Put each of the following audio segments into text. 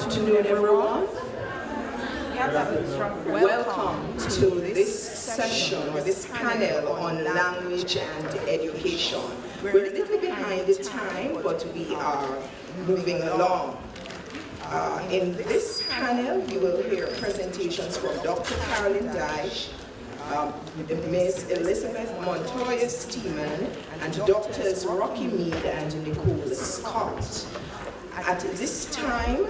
afternoon, everyone. Welcome to this session or this panel on language and education. We're a little behind the time, but we are moving along. In this panel, you will hear presentations from Dr. Carolyn Dyche, Ms. Elizabeth Montoya-Steeman, and Drs. Rocky Mead and Nicole Scott. At this time,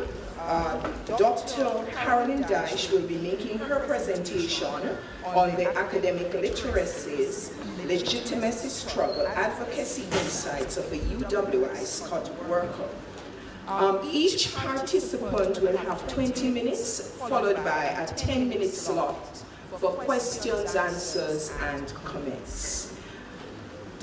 Dr. Carolyn Dyche will be making her presentation on the academic literacies, legitimacy struggle, advocacy insights of a UWI Scott worker. Each participant will have 20 minutes, followed by a 10-minute slot for questions, answers, and comments.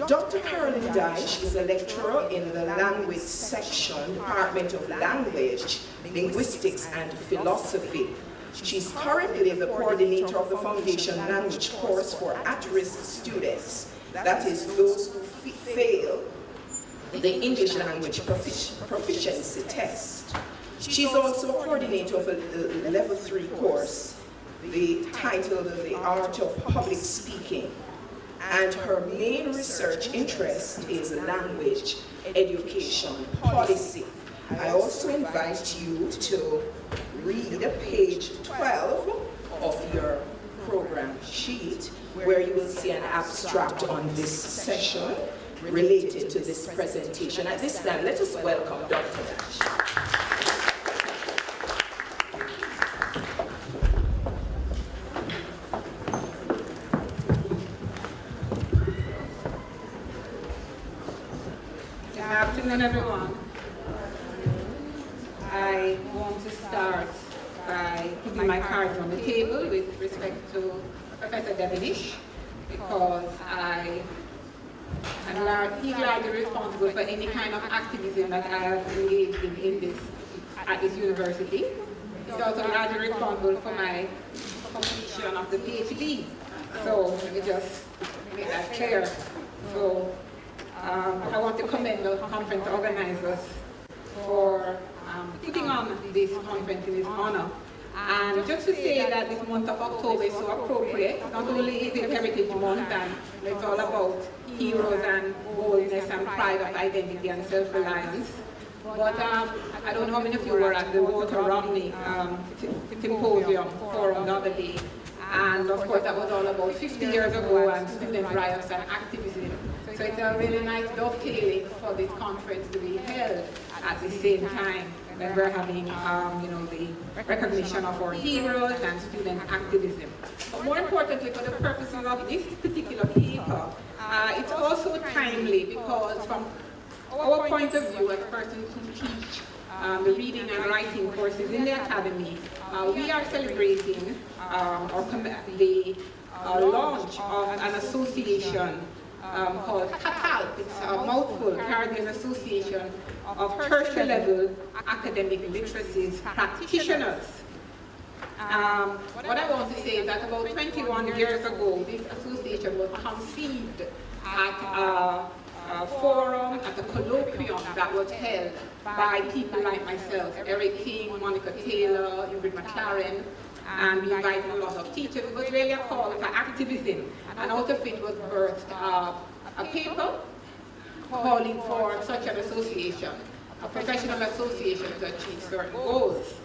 Dr. Carolyn Dyche is a lecturer in the language section, Department of Language, Linguistics, and Philosophy. She's currently the coordinator of the Foundation Language course for at-risk students, that is, those who fail the English language proficiency test. She's also a coordinator of a Level 3 course, titled The Art of Public Speaking. And her main research interest is language education policy. I also invite you to read page 12 of your program sheet, where you will see an abstract on this session related to this presentation. At this time, let us welcome Dr. Dyche. Good afternoon, everyone. I want to start by putting my cards on the table with respect to Professor Devenish, because he's largely responsible for any kind of activism that I have engaged in at this university. He's also largely responsible for my completion of the PhD. So let me just make that clear. So I want to commend the conference organizers for putting on this conference in his honor. And just to say that this month of October is so appropriate. Not only is it Heritage Month, and it's all about heroes and boldness and pride of identity and self-reliance, but I don't know how many of you were at the Walter Romney Symposium Forum the other day. And of course, that was all about 50 years ago and student riots and activism. So it's a really nice dovetailing for this conference to be held at the same time when we're having, the recognition of our heroes and student activism. But more importantly, for the purposes of this particular paper, it's also timely because from our point of view as persons who teach the reading and writing courses in the academy, we are celebrating the launch of an association called CATAL. It's a mouthful, Caribbean Association of Tertiary Level Academic Literacies Practitioners. What I want to say is that about 21 years ago, this association was conceived at a forum, at a colloquium that was held by people like myself, Eric King, Monica Taylor, Ingrid McLaren, and we invited a lot of teachers. It was really a call for activism, and out of it was birthed a paper calling for such an association, a professional association to achieve certain goals.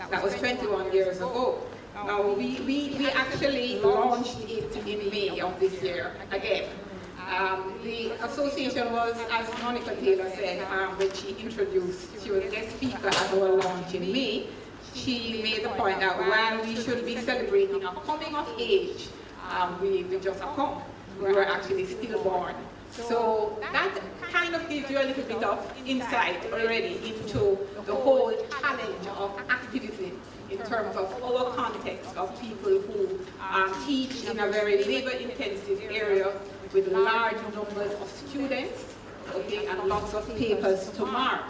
That was 21 years ago. Now, we actually launched it in May of this year again. The association was, as Monica Taylor said, when she introduced, she was a guest speaker at our launch in May. She made the point that while we should be celebrating our coming of age, we just come. We were actually stillborn. So that kind of gives you a little bit of insight already into the whole challenge of activism in terms of our context of people who teach in a very labor-intensive area with large numbers of students, okay, and lots of papers to mark.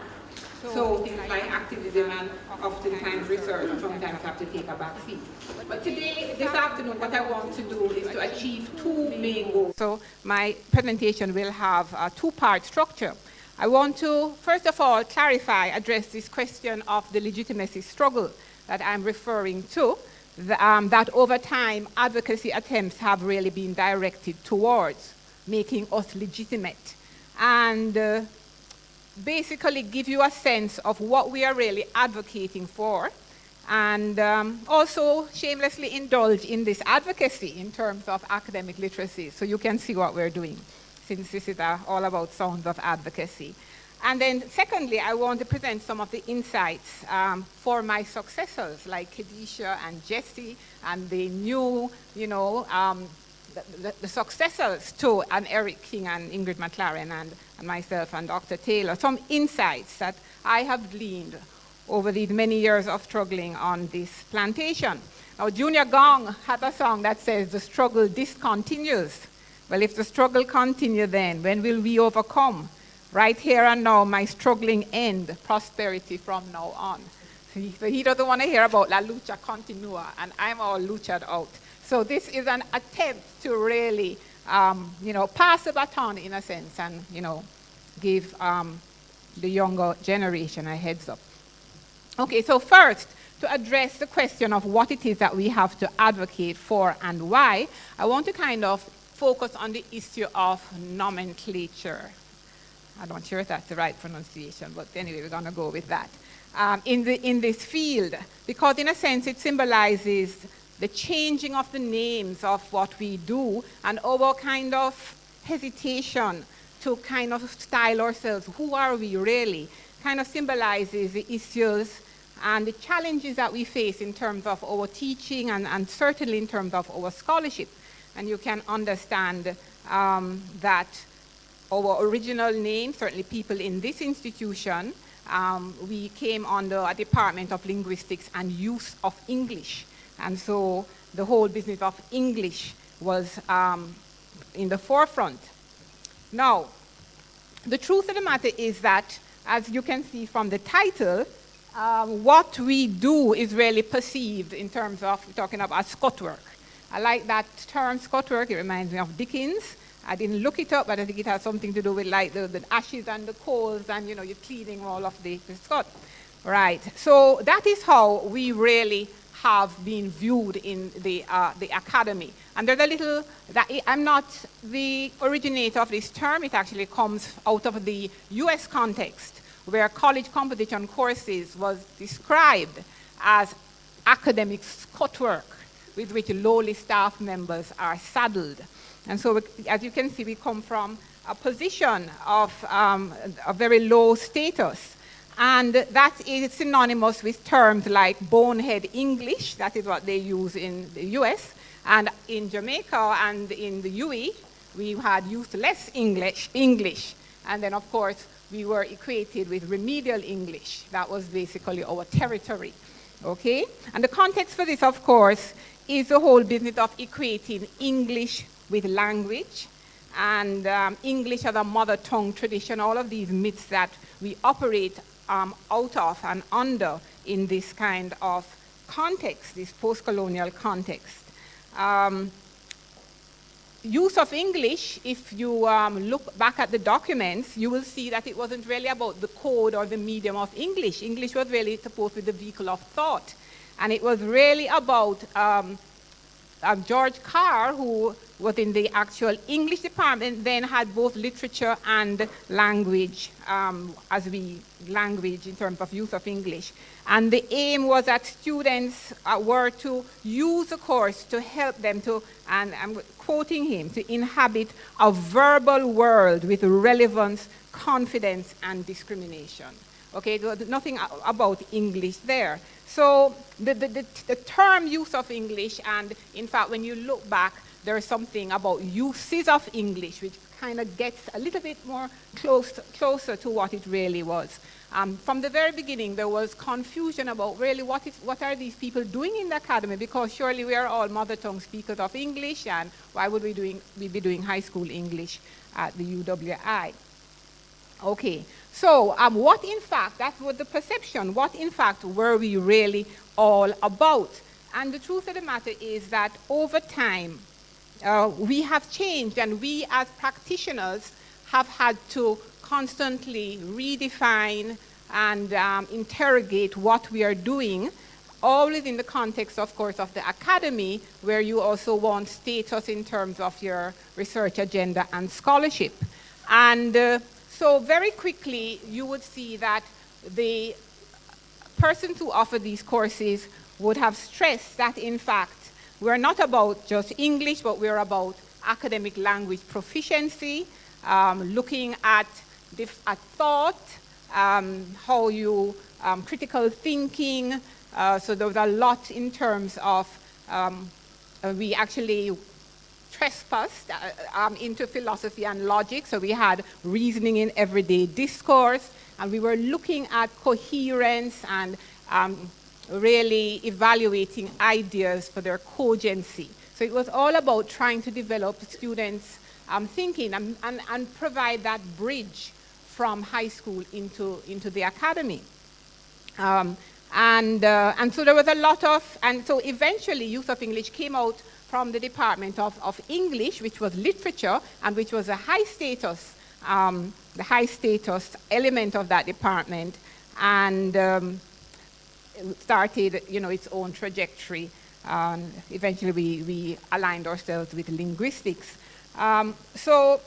So things like activism and oftentimes research sometimes have to take a back seat. But today, this afternoon, what I want to do is to achieve two main goals. So my presentation will have a two-part structure. I want to, first of all, address this question of the legitimacy struggle that I'm referring to, that over time, advocacy attempts have really been directed towards making us legitimate. And basically give you a sense of what we are really advocating for, and also shamelessly indulge in this advocacy in terms of academic literacy, so you can see what we're doing, since this is all about sounds of advocacy. And then secondly, I want to present some of the insights for my successors, like Khadisha and Jesse, and the new, the successors to and Eric King and Ingrid McLaren and myself and Dr. Taylor, some insights that I have gleaned over these many years of struggling on this plantation. Now, Junior Gong had a song that says, "The struggle discontinues." Well, if the struggle continues, then when will we overcome? Right here and now, my struggling end, prosperity from now on. So he doesn't want to hear about la lucha continua, and I'm all lucha'd out. So this is an attempt to really, pass the baton in a sense, and give the younger generation a heads up. Okay, so first, to address the question of what it is that we have to advocate for and why, I want to kind of focus on the issue of nomenclature. I'm not sure if that's the right pronunciation, but anyway, we're going to go with that. In this field, because in a sense it symbolizes the changing of the names of what we do and our kind of hesitation to kind of style ourselves. Who are we really? Kind of symbolizes the issues and the challenges that we face in terms of our teaching and certainly in terms of our scholarship. And you can understand that our original name, certainly people in this institution, we came under a Department of Linguistics and Use of English. And so the whole business of English was in the forefront. Now, the truth of the matter is that, as you can see from the title, what we do is really perceived in terms of talking about Scot work. I like that term, Scot work. It reminds me of Dickens. I didn't look it up, but I think it has something to do with like the ashes and the coals and, you're cleaning all of the Scot. Right. So that is how we really have been viewed in the academy. And there's a little, I'm not the originator of this term. It actually comes out of the US context, where college composition courses was described as academic Scot work, with which lowly staff members are saddled. And so, as you can see, we come from a position of a very low status. And that is synonymous with terms like bonehead English. That is what they use in the US. And in Jamaica and in the UAE, we had useless English. And then, of course, we were equated with remedial English. That was basically our territory. Okay? And the context for this, of course, is the whole business of equating English with language, and English as a mother tongue tradition, all of these myths that we operate out of and under in this kind of context, this post-colonial context. Use of English, if you look back at the documents, you will see that it wasn't really about the code or the medium of English. English was really supposed to be the vehicle of thought. And it was really about George Carr, who was in the actual English department, then had both literature and language, language in terms of use of English. And the aim was that students were to use the course to help them to, and I'm quoting him, to inhabit a verbal world with relevance, confidence, and discrimination. Okay, there was nothing about English there. So the term use of English, and in fact, when you look back, there is something about uses of English, which kind of gets a little bit more closer to what it really was. From the very beginning, there was confusion about really what are these people doing in the academy, because surely we are all mother tongue speakers of English, and why would we be doing high school English at the UWI? Okay, so what in fact, that was the perception, what in fact were we really all about? And the truth of the matter is that over time, we have changed, and we as practitioners have had to constantly redefine and interrogate what we are doing, always in the context, of course, of the academy, where you also want status in terms of your research agenda and scholarship. And so very quickly, you would see that the persons who offer these courses would have stressed that, in fact, we're not about just English, but we're about academic language proficiency, looking at thought, how you, critical thinking. So there was a lot in terms of, we actually trespassed into philosophy and logic. So we had reasoning in everyday discourse, and we were looking at coherence and really evaluating ideas for their cogency. So it was all about trying to develop students' thinking and provide that bridge from high school into the academy. And so there was a lot of, and so eventually Youth of English came out from the Department of English, which was literature, and which was a high status, the high status element of that department, and started, its own trajectory. Eventually we aligned ourselves with linguistics. So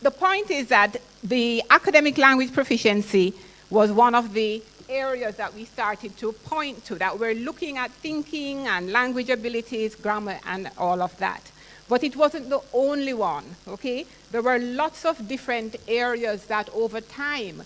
the point is that the academic language proficiency was one of the areas that we started to point to, that we're looking at thinking and language abilities, grammar, and all of that. But it wasn't the only one, okay? There were lots of different areas that over time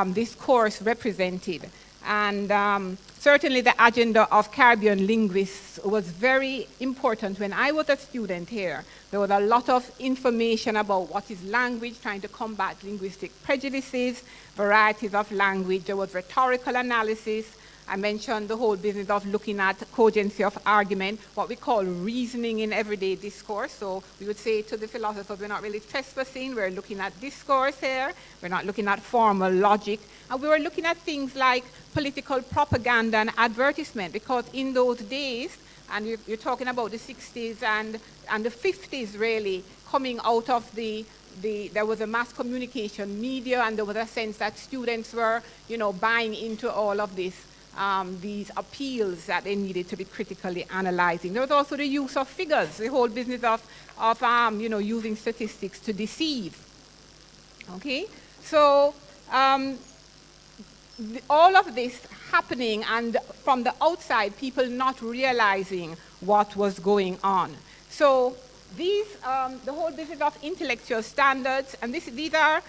this course represented. And certainly the agenda of Caribbean linguists was very important. When I was a student here, there was a lot of information about what is language, trying to combat linguistic prejudices, varieties of language. There was rhetorical analysis. I mentioned the whole business of looking at cogency of argument, what we call reasoning in everyday discourse. So we would say to the philosophers, we're not really trespassing, we're looking at discourse here, we're not looking at formal logic. And we were looking at things like political propaganda and advertisement, because in those days, and you're talking about the 60s and the 50s really, coming out of there was a mass communication media, and there was a sense that students were, buying into all of this. These appeals that they needed to be critically analyzing. There was also the use of figures, the whole business of using statistics to deceive. Okay, so all of this happening, and from the outside, people not realizing what was going on. So these, the whole business of intellectual standards, and these are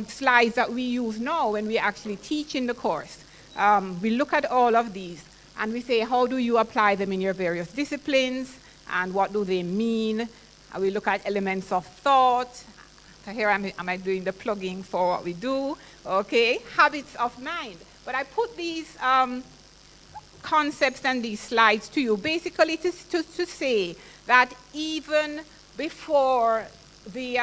slides that we use now when we actually teach in the course. We look at all of these and we say, how do you apply them in your various disciplines, and what do they mean? We look at elements of thought. So here am I doing the plugging for what we do. Okay, habits of mind. But I put these concepts and these slides to you basically to say that even before the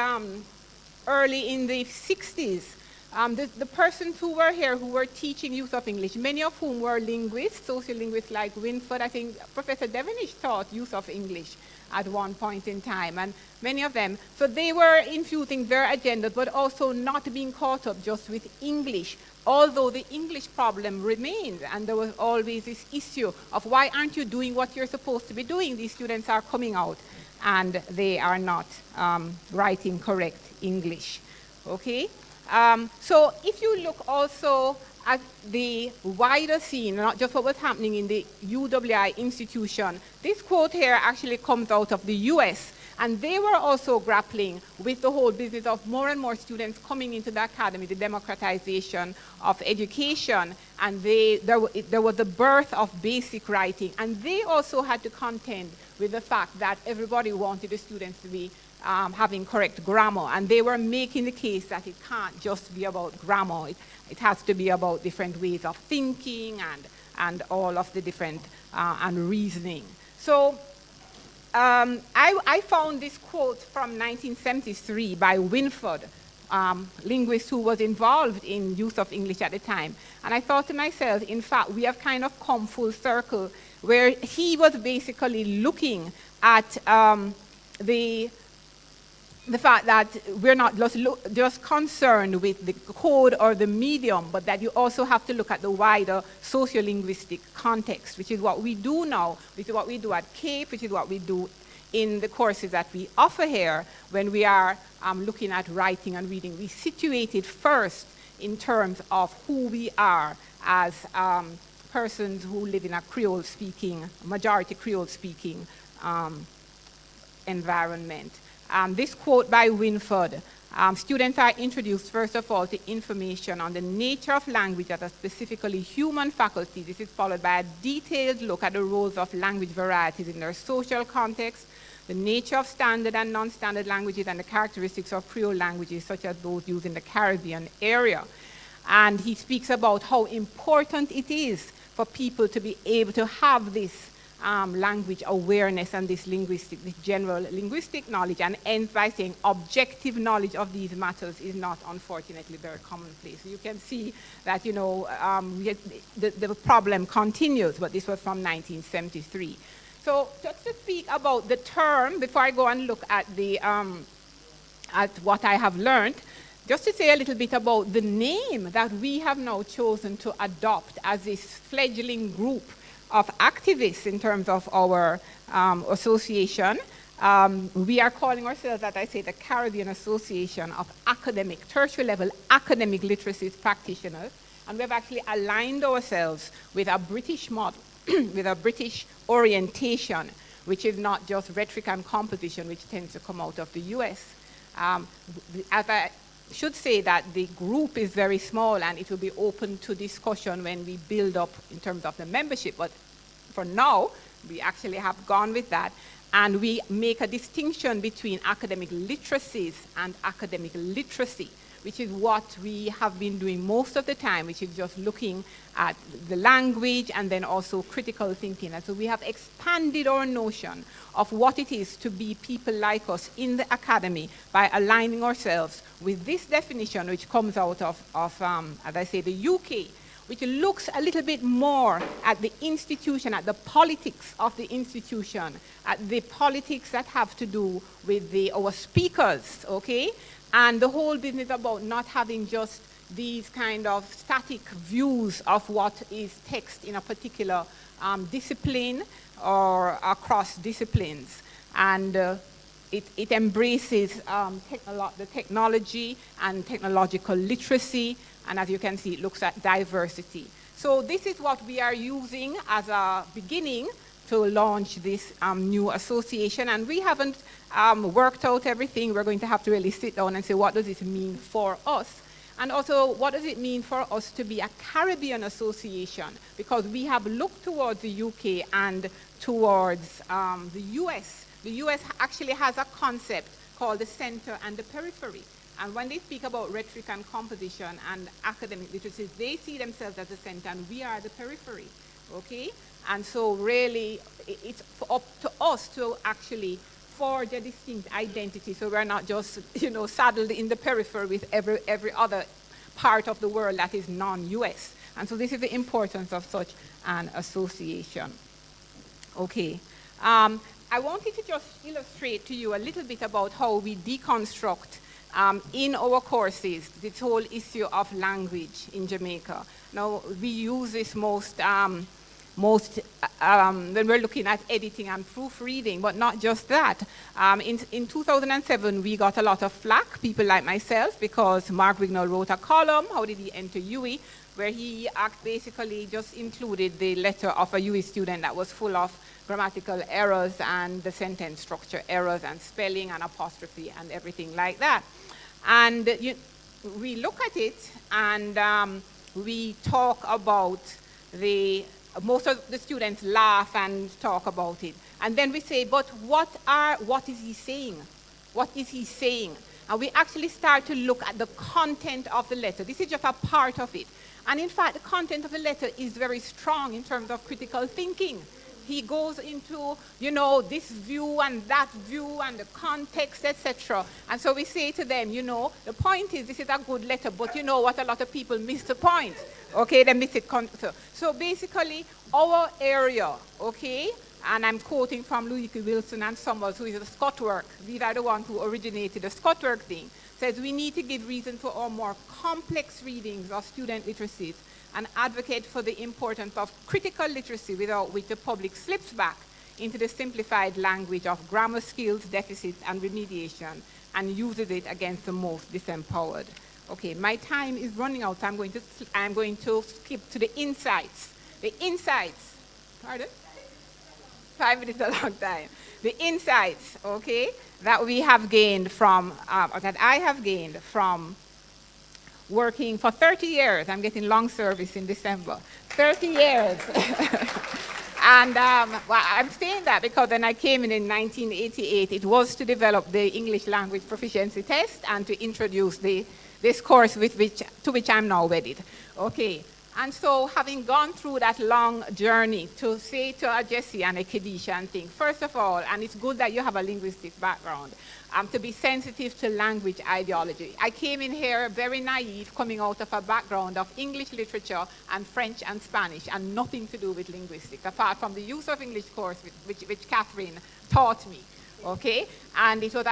early in the 60s, the persons who were here, who were teaching Youth of English, many of whom were linguists, sociolinguists like Winford. I think Professor Devenish taught Youth of English at one point in time, and many of them. So they were infusing their agendas, but also not being caught up just with English, although the English problem remained, and there was always this issue of why aren't you doing what you're supposed to be doing? These students are coming out, and they are not writing correct English, okay? So if you look also at the wider scene, not just what was happening in the UWI institution, this quote here actually comes out of the US, and they were also grappling with the whole business of more and more students coming into the academy, the democratization of education, and there was the birth of basic writing, and they also had to contend with the fact that everybody wanted the students to be having correct grammar, and they were making the case that it can't just be about grammar. It has to be about different ways of thinking and all of the different and reasoning. So I found this quote from 1973 by Winford, linguist who was involved in Youth of English at the time. And I thought to myself, in fact, we have kind of come full circle, where he was basically looking at the the fact that we're not just concerned with the code or the medium, but that you also have to look at the wider sociolinguistic context, which is what we do now, which is what we do at CAPE, which is what we do in the courses that we offer here when we are looking at writing and reading. We situate it first in terms of who we are as persons who live in a Creole-speaking, majority Creole-speaking environment. This quote by Winford, students are introduced first of all to information on the nature of language as a specifically human faculty. This is followed by a detailed look at the roles of language varieties in their social context, the nature of standard and non-standard languages, and the characteristics of Creole languages such as those used in the Caribbean area. And he speaks about how important it is for people to be able to have this language awareness and this general linguistic knowledge, and ends by saying objective knowledge of these matters is not, unfortunately, very commonplace. So you can see that, you know, the problem continues, but this was from 1973. So just to speak about the term, before I go and look at the at what I have learned, just to say a little bit about the name that we have now chosen to adopt as this fledgling group of activists in terms of our association. We are calling ourselves, as I say, the Caribbean Association of Tertiary level academic literacy practitioners, and we've actually aligned ourselves with a British model, with a British orientation, which is not just rhetoric and composition, which tends to come out of the US. As I should say that the group is very small and it will be open to discussion when we build up in terms of the membership, but for now, we actually have gone with that, and we make a distinction between academic literacies and academic literacy, which is what we have been doing most of the time, which is just looking at the language and then also critical thinking. And so we have expanded our notion of what it is to be people like us in the academy by aligning ourselves with this definition, which comes out of as I say, the UK, which looks a little bit more at the institution, at the politics of the institution, at the politics that have to do with our speakers, okay? And the whole business about not having just these kind of static views of what is text in a particular discipline or across disciplines. And it embraces the technology and technological literacy, and as you can see, it looks at diversity. So this is what we are using as a beginning to launch this new association, and we haven't worked out everything. We're going to have to really sit down and say, what does it mean for us? And also, what does it mean for us to be a Caribbean association? Because we have looked towards the UK and towards the US. The US actually has a concept called the center and the periphery. And when they speak about rhetoric and composition and academic literacy, they see themselves as the center and we are the periphery, okay? And so really, it's up to us to actually forge a distinct identity, so we're not just, you know, saddled in the periphery with every other part of the world that is non-US. And so this is the importance of such an association. Okay. I wanted to just illustrate to you a little bit about how we deconstruct in our courses this whole issue of language in Jamaica. Now, we use this most when we're looking at editing and proofreading, but not just that. In 2007, we got a lot of flack, people like myself, because Mark Wignall wrote a column, How Did He Enter UE, where he basically just included the letter of a UE student that was full of grammatical errors and the sentence structure errors and spelling and apostrophe and everything like that. And we look at it and we talk about most of the students laugh and talk about it. And then we say, but what is he saying? What is he saying? And we actually start to look at the content of the letter. This is just a part of it. And in fact, the content of the letter is very strong in terms of critical thinking. He goes into, you know, this view and that view and the context, etc. And so we say to them, you know, the point is this is a good letter, but you know what, a lot of people miss the point. Okay, they miss it. So basically, our area, okay, And I'm quoting from Louis Wilson and Summers, who is a Scott work. These are the ones who originated the Scott work thing. Says we need to give reason to our more complex readings of student literacies and advocate for the importance of critical literacy, without which the public slips back into the simplified language of grammar skills, deficits, and remediation, and uses it against the most disempowered. Okay, my time is running out. I'm going to skip to the insights. The insights, pardon? 5 minutes is a long time. The insights, okay, that we have gained from, that I have gained from working for 30 years. I'm getting long service in December. 30 years. And well, I'm saying that because when I came in 1988, it was to develop the English language proficiency test and to introduce this course to which I'm now wedded. Okay. And so, having gone through that long journey, to say to a Jessie and a Khadijah and think, first of all, and it's good that you have a linguistic background, to be sensitive to language ideology. I came in here very naive, coming out of a background of English literature and French and Spanish, and nothing to do with linguistics, apart from the use of English course, which Catherine taught me. Okay, and it was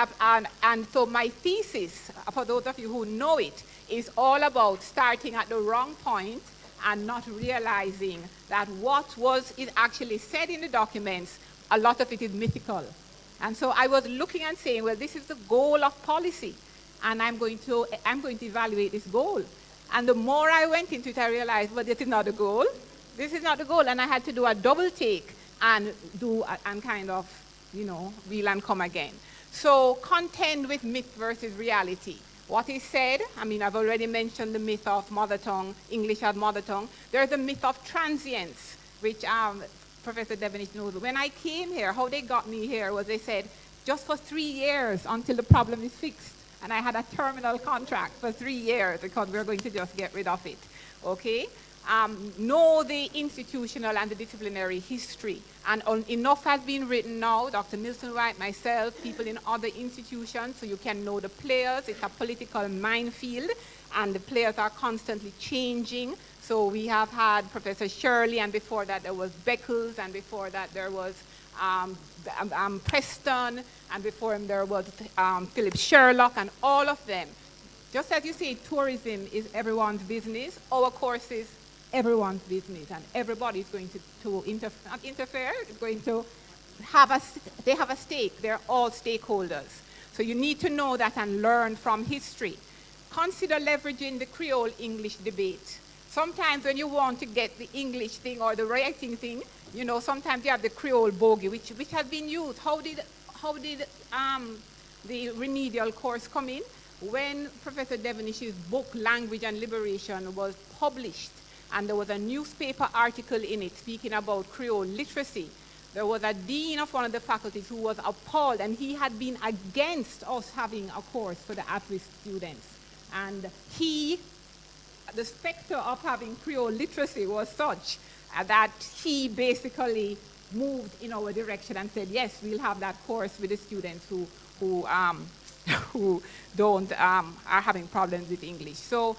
and so my thesis, for those of you who know it, is all about starting at the wrong point and not realizing that what was actually said in the documents, a lot of it is mythical. And so I was looking and saying, well, this is the goal of policy, and I'm going to evaluate this goal. And the more I went into it, I realized, well, this is not the goal. This is not the goal, and I had to do a double take and kind of, wheel and come again. So contend with myth versus reality. What is said, I've already mentioned the myth of mother tongue, English as mother tongue. There's the myth of transience, which Professor Devenish knows. When I came here, how they got me here was they said, just for 3 years until the problem is fixed. And I had a terminal contract for 3 years because we're going to just get rid of it, okay? Know the institutional and the disciplinary history. And enough has been written now, Dr. Milton White, myself, people in other institutions, so you can know the players. It's a political minefield, and the players are constantly changing. So we have had Professor Shirley, and before that there was Beckles, and before that there was Preston, and before him there was Philip Sherlock, and all of them. Just as you say, tourism is everyone's business, our courses everyone's business, and everybody is going to interfere, it's going to they have a stake. They're all stakeholders. So you need to know that and learn from history. Consider leveraging the Creole English debate. Sometimes when you want to get the English thing or the writing thing, sometimes you have the Creole bogey, which has been used. How did the remedial course come in? When Professor Devenish's book, Language and Liberation, was published, and there was a newspaper article in it speaking about Creole literacy, there was a dean of one of the faculties who was appalled, and he had been against us having a course for the at-risk students. And the specter of having Creole literacy was such that he basically moved in our direction and said, yes, we'll have that course with the students who are having problems with English. So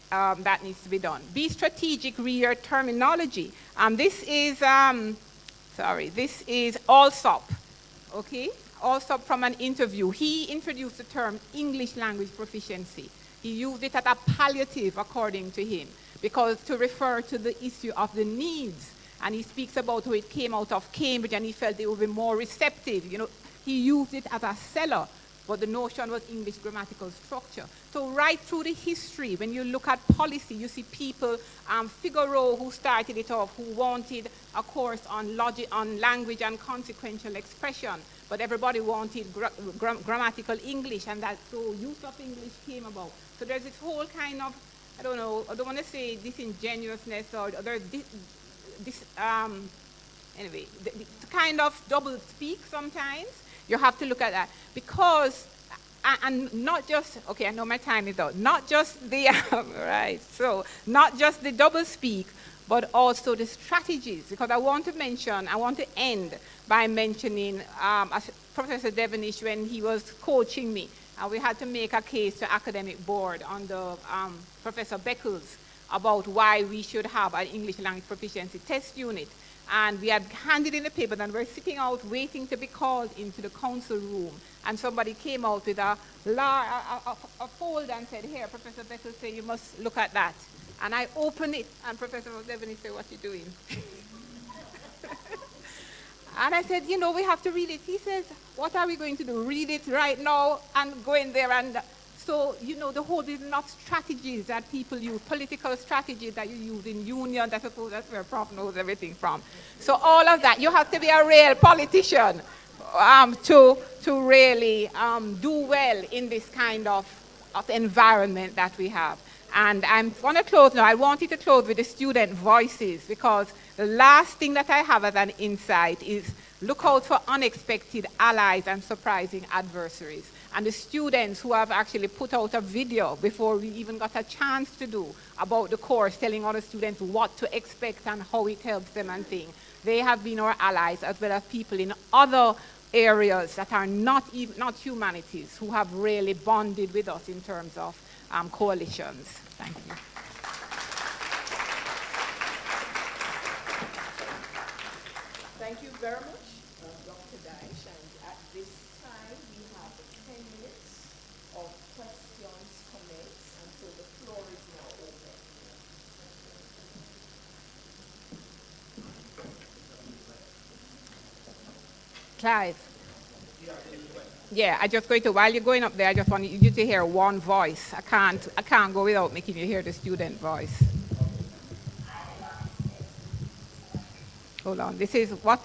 that needs to be done. Be strategic, read your terminology. This is Alsop, okay? Alsop from an interview. He introduced the term English language proficiency. He used it as a palliative, according to him, because to refer to the issue of the needs. And he speaks about how it came out of Cambridge, and he felt they would be more receptive. He used it as a seller. But the notion was English grammatical structure. So right through the history, when you look at policy, you see people, Figaro, who started it off, who wanted a course on logic, on language and consequential expression, but everybody wanted grammatical English, and that's so use of English came about. So there's this whole kind of, I don't want to say disingenuousness, or there's anyway, the kind of double speak sometimes. You have to look at that, because, and not just, okay, I know my time is out, not just the, right, so not just the double speak, but also the strategies, because I want to end by mentioning Professor Devenish, when he was coaching me, we had to make a case to academic board under Professor Beckles about why we should have an English language proficiency test unit. And we had handed in the paper, and we're sitting out waiting to be called into the council room. And somebody came out with a folder and said, here, Professor Beckles said, you must look at that. And I opened it, and Professor Devany said, what are you doing? And I said, you know, we have to read it. He says, what are we going to do? Read it right now and go in there. And so, you know, the whole is not strategies that people use, political strategies that you use in union. That's where Prof knows everything from. So all of that, you have to be a real politician to really do well in this kind of environment that we have. And I'm going to close now. I wanted to close with the student voices, because the last thing that I have as an insight is look out for unexpected allies and surprising adversaries. And the students who have actually put out a video before we even got a chance to do about the course, telling other students what to expect and how it helps them and things. They have been our allies, as well as people in other areas that are not humanities, who have really bonded with us in terms of coalitions. Thank you. Thank you very much, Dr. Daesh. And at this time, we have 10 minutes of questions, comments, and so the floor is now open. Clive. Yeah, I just going to, while you're going up there, I just want you to hear one voice. I can't go without making you hear the student voice. Hold on, this is what?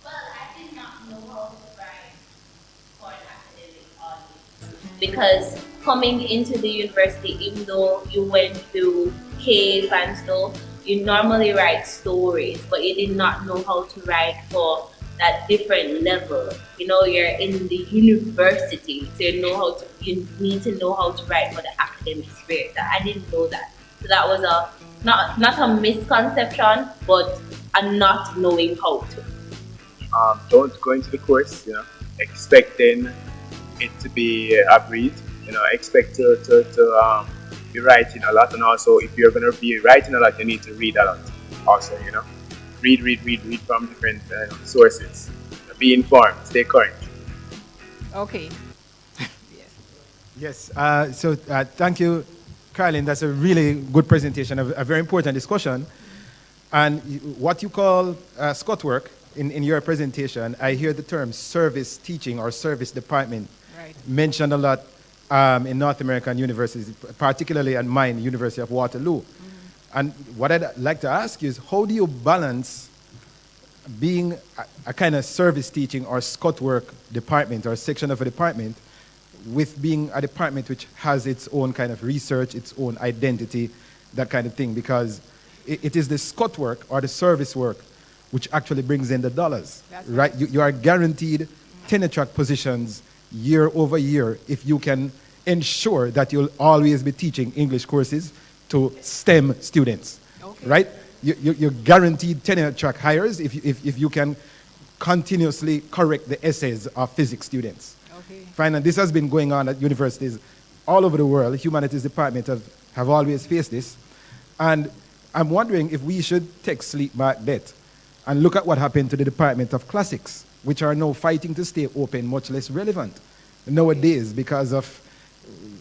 Well, I did not know how to write for an academic audience. Because coming into the university, even though you went through CAVE and stuff, you normally write stories, but you did not know how to write for that different level. You know, you're in the university, so you need to know how to write for the academic spirit. So I didn't know that. So that was not a misconception, but a not knowing how to. Don't go into the course, you know, expecting it to be a breeze. You know, expect to be writing a lot, and also if you're going to be writing a lot, you need to read a lot. Also, you know. Read from different sources. Be informed, stay current. Okay. Yes. So thank you, Carlin. That's a really good presentation, a very important discussion. And what you call Scott work in your presentation, I hear the term service teaching or service department mentioned a lot in North American universities, particularly at mine, University of Waterloo. And what I'd like to ask you is, how do you balance being a kind of service teaching or Scott work department or section of a department with being a department which has its own kind of research, its own identity, that kind of thing? Because it is the Scott work or the service work which actually brings in the dollars, right? You are guaranteed tenure track positions year over year if you can ensure that you'll always be teaching English courses to STEM students, right? You're guaranteed tenure track hires if you can continuously correct the essays of physics students. Fine, and this has been going on at universities all over the world. Humanities departments have always faced this. And I'm wondering if we should take sleep back that and look at what happened to the Department of Classics, which are now fighting to stay open, much less relevant nowadays because of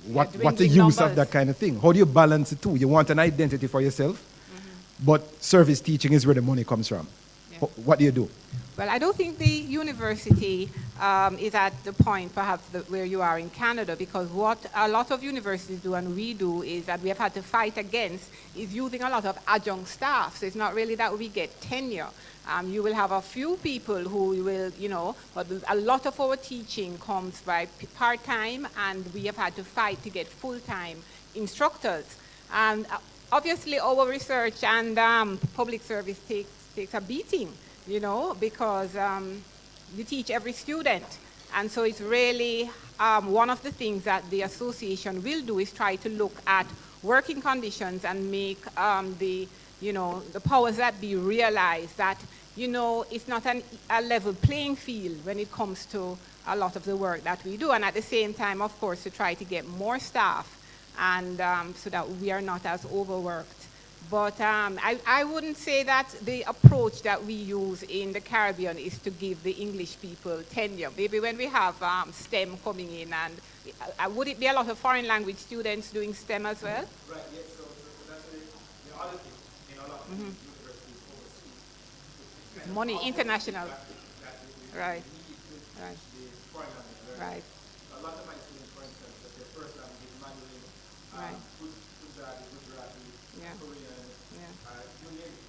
what the use of that kind of thing. How do you balance the two? You want an identity for yourself, but service teaching is where the money comes from. Yeah. What do you do? Well, I don't think the university is at the point perhaps where you are in Canada, because what a lot of universities do and we do is that we have had to fight against is using a lot of adjunct staff. So it's not really that we get tenure. You will have a few people who will, you know, but a lot of our teaching comes by part-time, and we have had to fight to get full-time instructors. And obviously our research and public service takes a beating, you know, because you teach every student. And so it's really one of the things that the association will do is try to look at working conditions and make the powers that be realize that, you know, it's not a level playing field when it comes to a lot of the work that we do. And at the same time, of course, to try to get more staff and so that we are not as overworked. But I wouldn't say that the approach that we use in the Caribbean is to give the English people tenure. Maybe when we have STEM coming in, and would it be a lot of foreign language students doing STEM as well? Right, yes, so that's the other thing in a lot of universities overseas. Money, international. Right, right, The foreign language, right, a lot of my students, for instance, that their first language is Mandarin, right. Gujarati, Yeah. Korean, Yeah. you name it.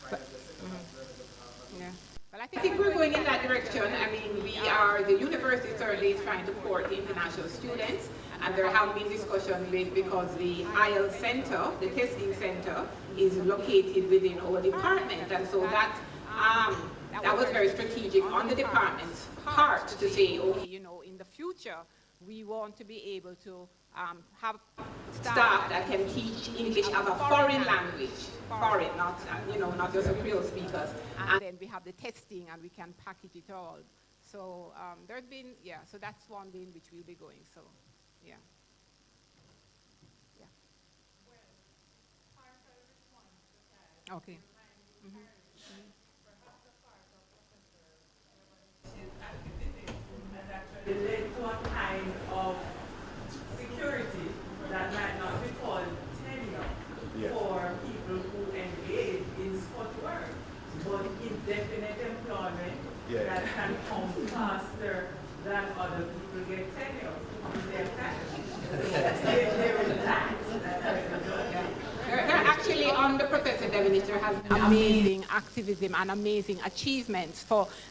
But- Right, as a second language. Yeah. Well, I think we're going in that direction. I mean, the university certainly is trying to court international students, and there have been discussions because the IELTS center, the testing center, is located within our department, and so that was very strategic on the department's part to say, okay, you know, in the future, we want to be able to have staff that can teach English as a foreign language, foreign, not not just a Creole speakers. and then we have the testing and we can package it all. So there's been, so that's one way in which we'll be going, so, yeah. Okay. Has actually led to a kind of security that might not be called tenure for people who engage in sport work, but indefinite employment that can come faster than other people get tenure in their academy. There is that. They're actually under Professor Devenish, there has been amazing activism and amazing achievements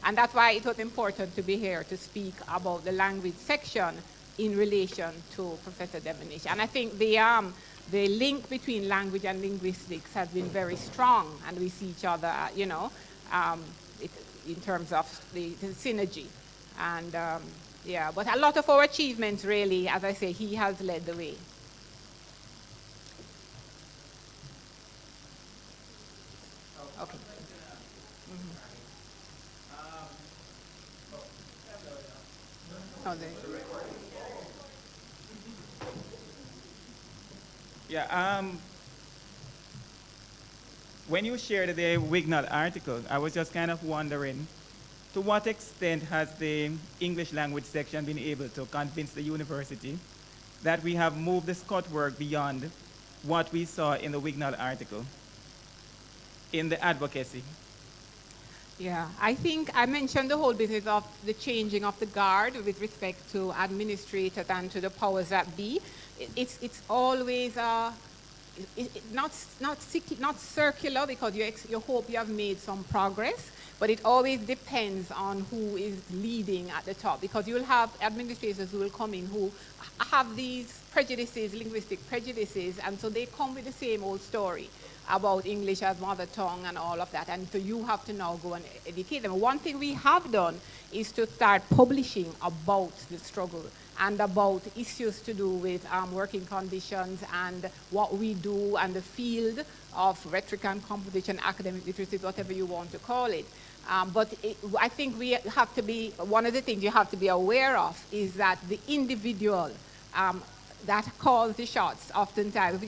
and that's why it was important to be here to speak about the language section in relation to Professor Devenish. And I think the link between language and linguistics has been very strong, and we see each other, in terms of the synergy. And but a lot of our achievements really, as I say, he has led the way. Okay. Oh, when you shared the Wignall article, I was just kind of wondering, to what extent has the English language section been able to convince the university that we have moved the Scott work beyond what we saw in the Wignall article, in the advocacy? Yeah, I think I mentioned the whole business of the changing of the guard with respect to administrators and to the powers that be. It's always not circular, because you hope you have made some progress, but it always depends on who is leading at the top, because you'll have administrators who will come in who have these prejudices, linguistic prejudices, and so they come with the same old story about English as mother tongue and all of that, and so you have to now go and educate them. One thing we have done is to start publishing about the struggle and about issues to do with working conditions and what we do and the field of rhetoric and composition, academic literacy, whatever you want to call it. But I think we have to be, one of the things you have to be aware of is that the individual that calls the shots oftentimes,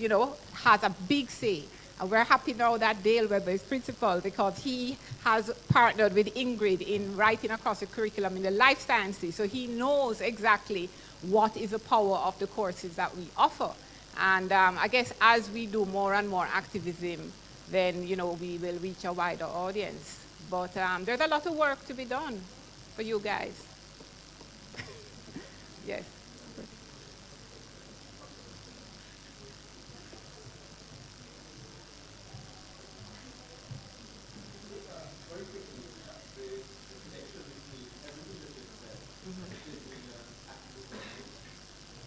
has a big say. And we're happy now that Dale Webber is principal, because he has partnered with Ingrid in writing across the curriculum in the life sciences. So he knows exactly what is the power of the courses that we offer. And I guess as we do more and more activism, then, we will reach a wider audience. But there's a lot of work to be done for you guys. Yes.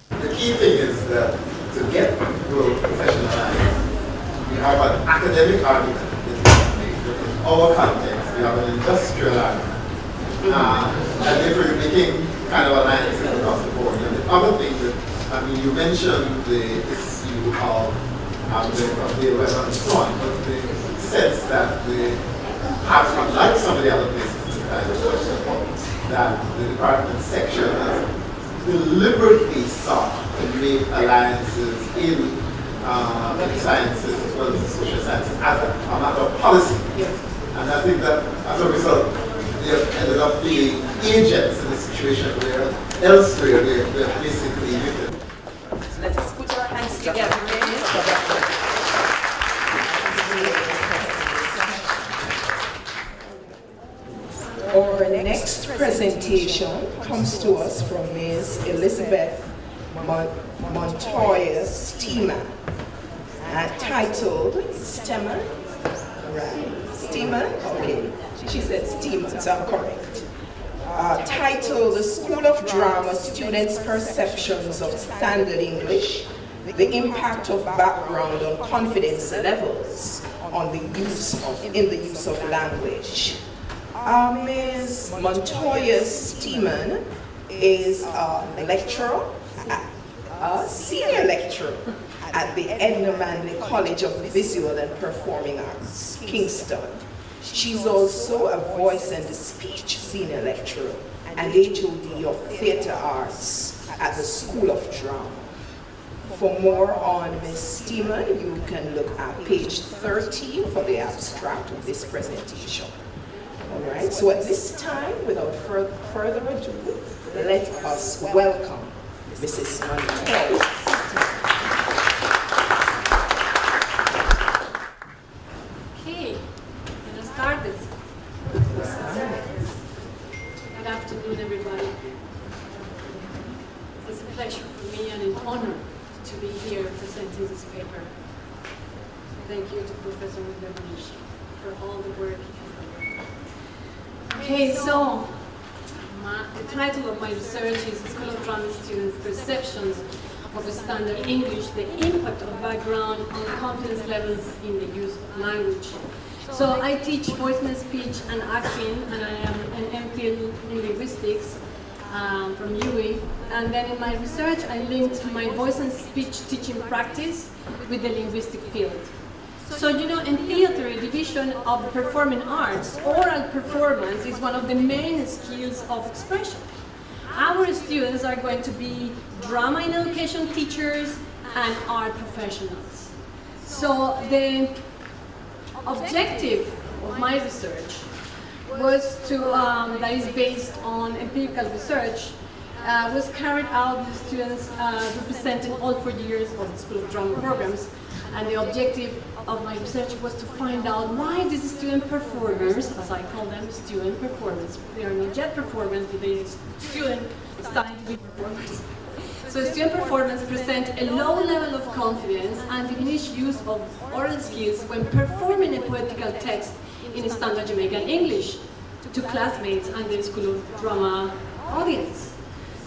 The key thing is that to get to professionalize, we have an academic argument. In our context, we have an industrial argument. And therefore you're making kind of alliances across the board. And the other thing that, you mentioned the issue of the weather and so on, but the sense that unlike some of the other places in the kind of question, that the department section has deliberately sought to make alliances in sciences as well as social sciences as a matter of policy. And I think that as a result, they have ended up being agents in a situation where elsewhere they're basically victims. Let us put our hands together. Our next presentation comes to us from Ms. Elizabeth Montoya Steeman, titled Steeman, right? Steeman? Okay, she said Steeman, so I'm correct. Titled The School of Drama Students' Perceptions of Standard English, the Impact of Background on Confidence Levels on the use of language. Ms. Montoya Steeman is a lecturer, a senior lecturer at the Edna Manley College of Visual and Performing Arts, Kingston. She's also a voice and speech senior lecturer and HOD of Theatre Arts at the School of Drama. For more on Ms. Steeman, you can look at page 30 for the abstract of this presentation. All right, so at this time, without further ado, let us welcome Mrs. Montoya. Okay, let us start this. Good afternoon, everybody. It's a pleasure for me and an honor to be here presenting this paper. Thank you to Professor Williams for all the work he has done. Okay, so the title of my research is School of Drama Students' Perceptions of Standard English, the Impact of Background on Confidence Levels in the Use of Language. So I teach voice and speech and acting, and I am an MPhil in linguistics from UWI. And then in my research, I linked my voice and speech teaching practice with the linguistic field. So, you know, in theater, a division of the performing arts, oral performance is one of the main skills of expression. Our students are going to be drama in education teachers and art professionals. So the objective of my research was to, that is based on empirical research, was carried out with students representing all 4 years of the School of Drama programs. And the objective of my research was to find out why these student performers, as I call them, student performers, they are not yet performers, but they are student studying to be performers. So student performers present a low level of confidence and diminished use of oral skills when performing a poetical text in standard Jamaican English to classmates and the School of Drama audience.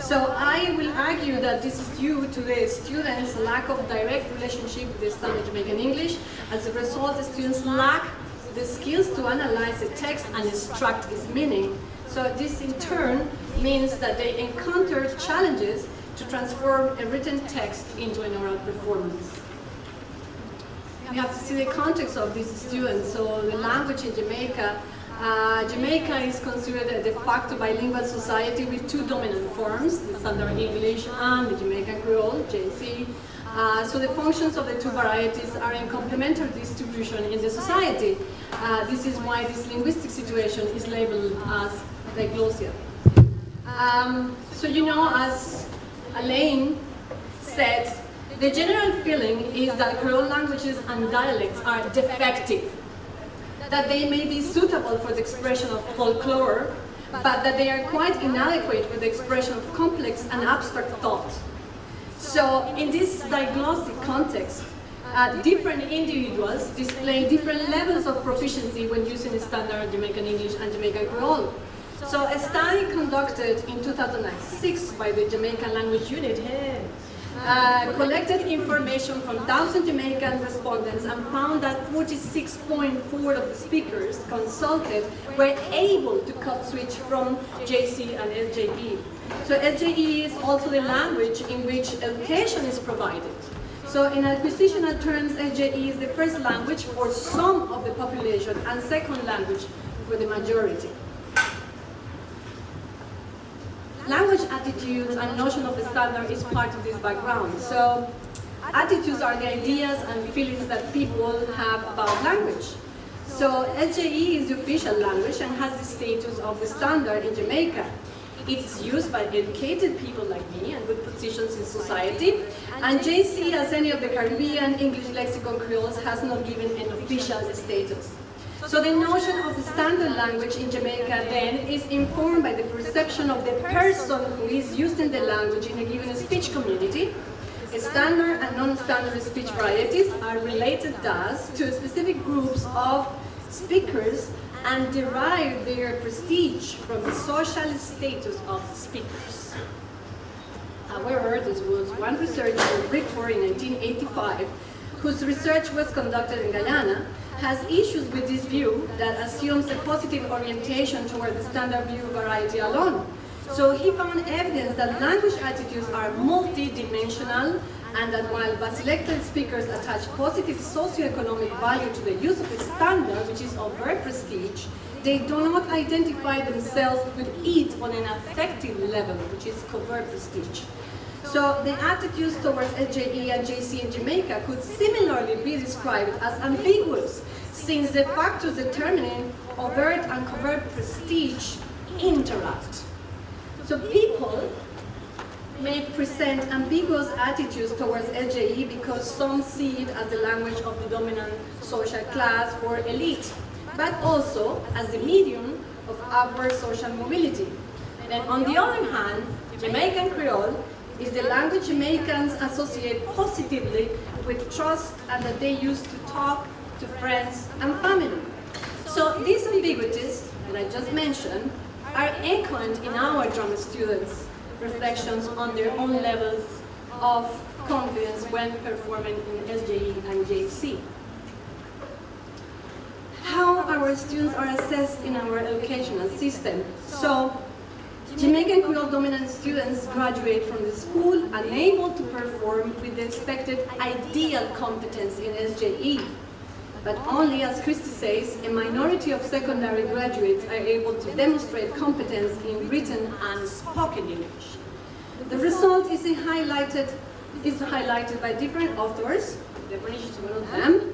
So I will argue that this is due to the students' lack of direct relationship with the standard Jamaican English. As a result, the students lack the skills to analyze the text and extract its meaning. So this in turn means that they encounter challenges to transform a written text into an oral performance. We have to see the context of these students. So the language in Jamaica, Jamaica is considered a de facto bilingual society with 2 dominant forms, the Standard English and the Jamaican Creole, JC. So the functions of the 2 varieties are in complementary distribution in the society. This is why this linguistic situation is labeled as diglossia. So you know, as Elaine said, the general feeling is that Creole languages and dialects are defective, that they may be suitable for the expression of folklore, but that they are quite inadequate for the expression of complex and abstract thought. So in this diglossic context, different individuals display different levels of proficiency when using standard Jamaican English and Jamaican Creole. So a study conducted in 2006 by the Jamaican Language Unit collected information from 1,000 Jamaican respondents and found that 46.4% of the speakers consulted were able to code switch from JC and LJE. So LJE is also the language in which education is provided. So in acquisitional terms, LJE is the first language for some of the population and second language for the majority. language attitudes and notion of the standard is part of this background. So attitudes are the ideas and feelings that people have about language. So SJE is the official language and has the status of the standard in Jamaica. It's used by educated people like me and with positions in society. And JC, as any of the Caribbean English lexicon creoles, has not given an official status. So the notion of the standard language in Jamaica then is informed by the perception of the person who is using the language in a given speech community. Standard and non-standard speech varieties are related thus to specific groups of speakers and derive their prestige from the social status of the speakers. However, this was one researcher, Brickford, in 1985, whose research was conducted in Guyana, has issues with this view that assumes a positive orientation toward the standard view variety alone. So he found evidence that language attitudes are multidimensional and that while selected speakers attach positive socioeconomic value to the use of the standard, which is of very prestige, they do not identify themselves with it on an affective level, which is covert prestige. So the attitudes towards SJE and JC in Jamaica could similarly be described as ambiguous, since the factors determining overt and covert prestige interact. So people may present ambiguous attitudes towards SJE because some see it as the language of the dominant social class or elite, but also as the medium of upward social mobility. And on the other hand, Jamaican Creole is the language Jamaicans associate positively with trust and that they use to talk to friends and family. So these ambiguities that I just mentioned are echoed in our drama students' reflections on their own levels of confidence when performing in SJE and JC. How our students are assessed in our educational system. So, Jamaican Creole dominant students graduate from the school unable to perform with the expected ideal competence in SJE. But only, as Christy says, a minority of secondary graduates are able to demonstrate competence in written and spoken English. The result is highlighted by different authors, Devonish is one of them,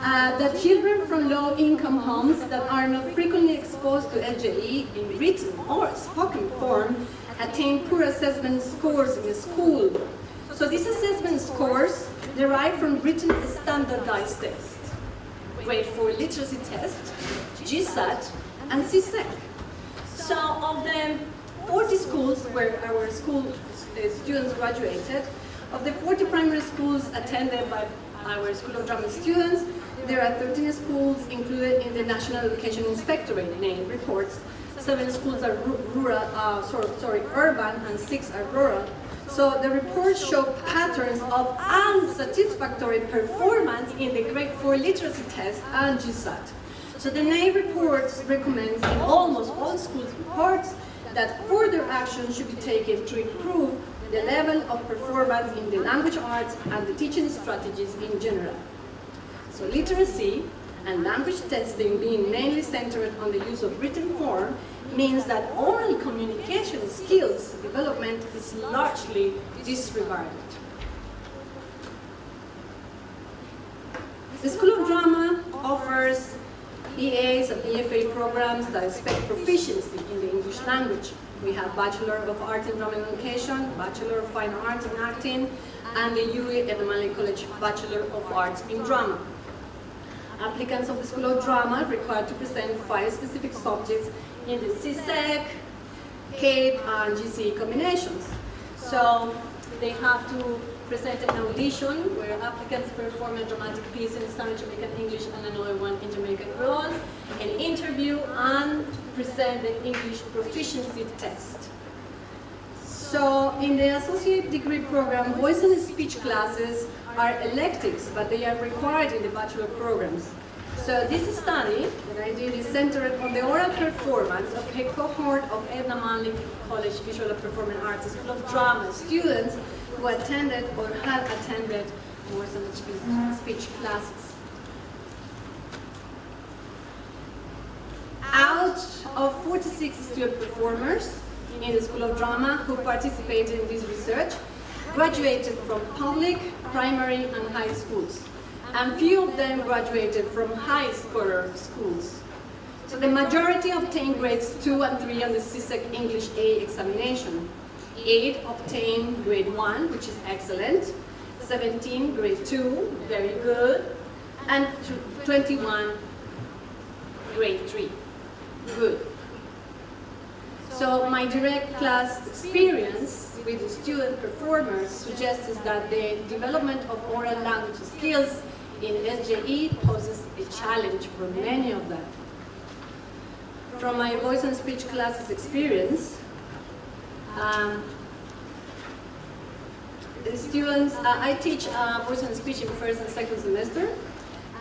that children from low-income homes that are not frequently exposed to SJE in written or spoken form attain poor assessment scores in school. So these assessment scores derive from written standardized tests. Grade 4 literacy test, GSAT, and CSEC. So of the 40 schools where our school students graduated, of the 40 primary schools attended by our School of Drama students, there are 13 schools included in the National Education Inspectorate name reports. 7 schools are urban, and 6 are rural. So the reports show patterns of unsatisfactory performance in the grade 4 literacy test and GSAT. So the NAE reports recommends in almost all schools reports that further action should be taken to improve the level of performance in the language arts and the teaching strategies in general. So literacy and language testing being mainly centered on the use of written form means that oral communication skills development is largely disregarded. The School of Drama offers EAs and BFA programs that expect proficiency in the English language. We have Bachelor of Arts in Drama and Education, Bachelor of Fine Arts in Acting, and the UWI Edna College Bachelor of Arts in Drama. Applicants of the School of Drama are required to present 5 specific subjects in the CSEC, CAPE, and GCE combinations. So they have to present an audition where applicants perform a dramatic piece in Standard Jamaican English and another one in Jamaican Creole, an interview, and present the English proficiency test. So in the associate degree program, voice and speech classes are electives, but they are required in the bachelor programs. So this study that I did is centered on the oral performance of a cohort of Edna College Visual and Performing Arts School of Drama students who attended or had attended voice and speech classes. Out of 46 student performers in the School of Drama who participated in this research graduated from public, primary, and high schools. And few of them graduated from high scholar schools. So the majority obtained grades 2 and 3 on the CSEC English A examination. 8 obtained grade 1, which is excellent. 17 grade 2, very good. And 21 grade 3, good. So my direct class experience with the student performers suggests that the development of oral language skills in SJE poses a challenge for many of them. From my voice and speech classes experience, the students, I teach voice and speech in first and second semester,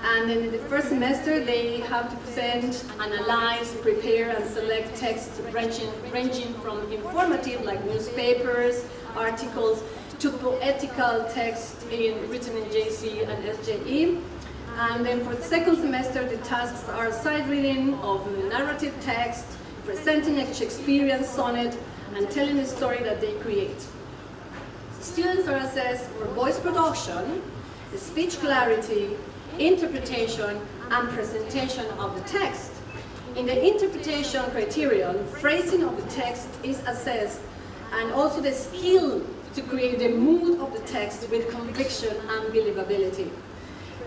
and then in the first semester they have to present, analyze, prepare, and select texts ranging from informative, like newspapers, articles, to poetical text written in JC and SJE. And then for the second semester, the tasks are side reading of narrative text, presenting a Shakespearean sonnet, and telling a story that they create. Students are assessed for voice production, speech clarity, interpretation, and presentation of the text. In the interpretation criterion, phrasing of the text is assessed, and also the skill to create the mood of the text with conviction and believability.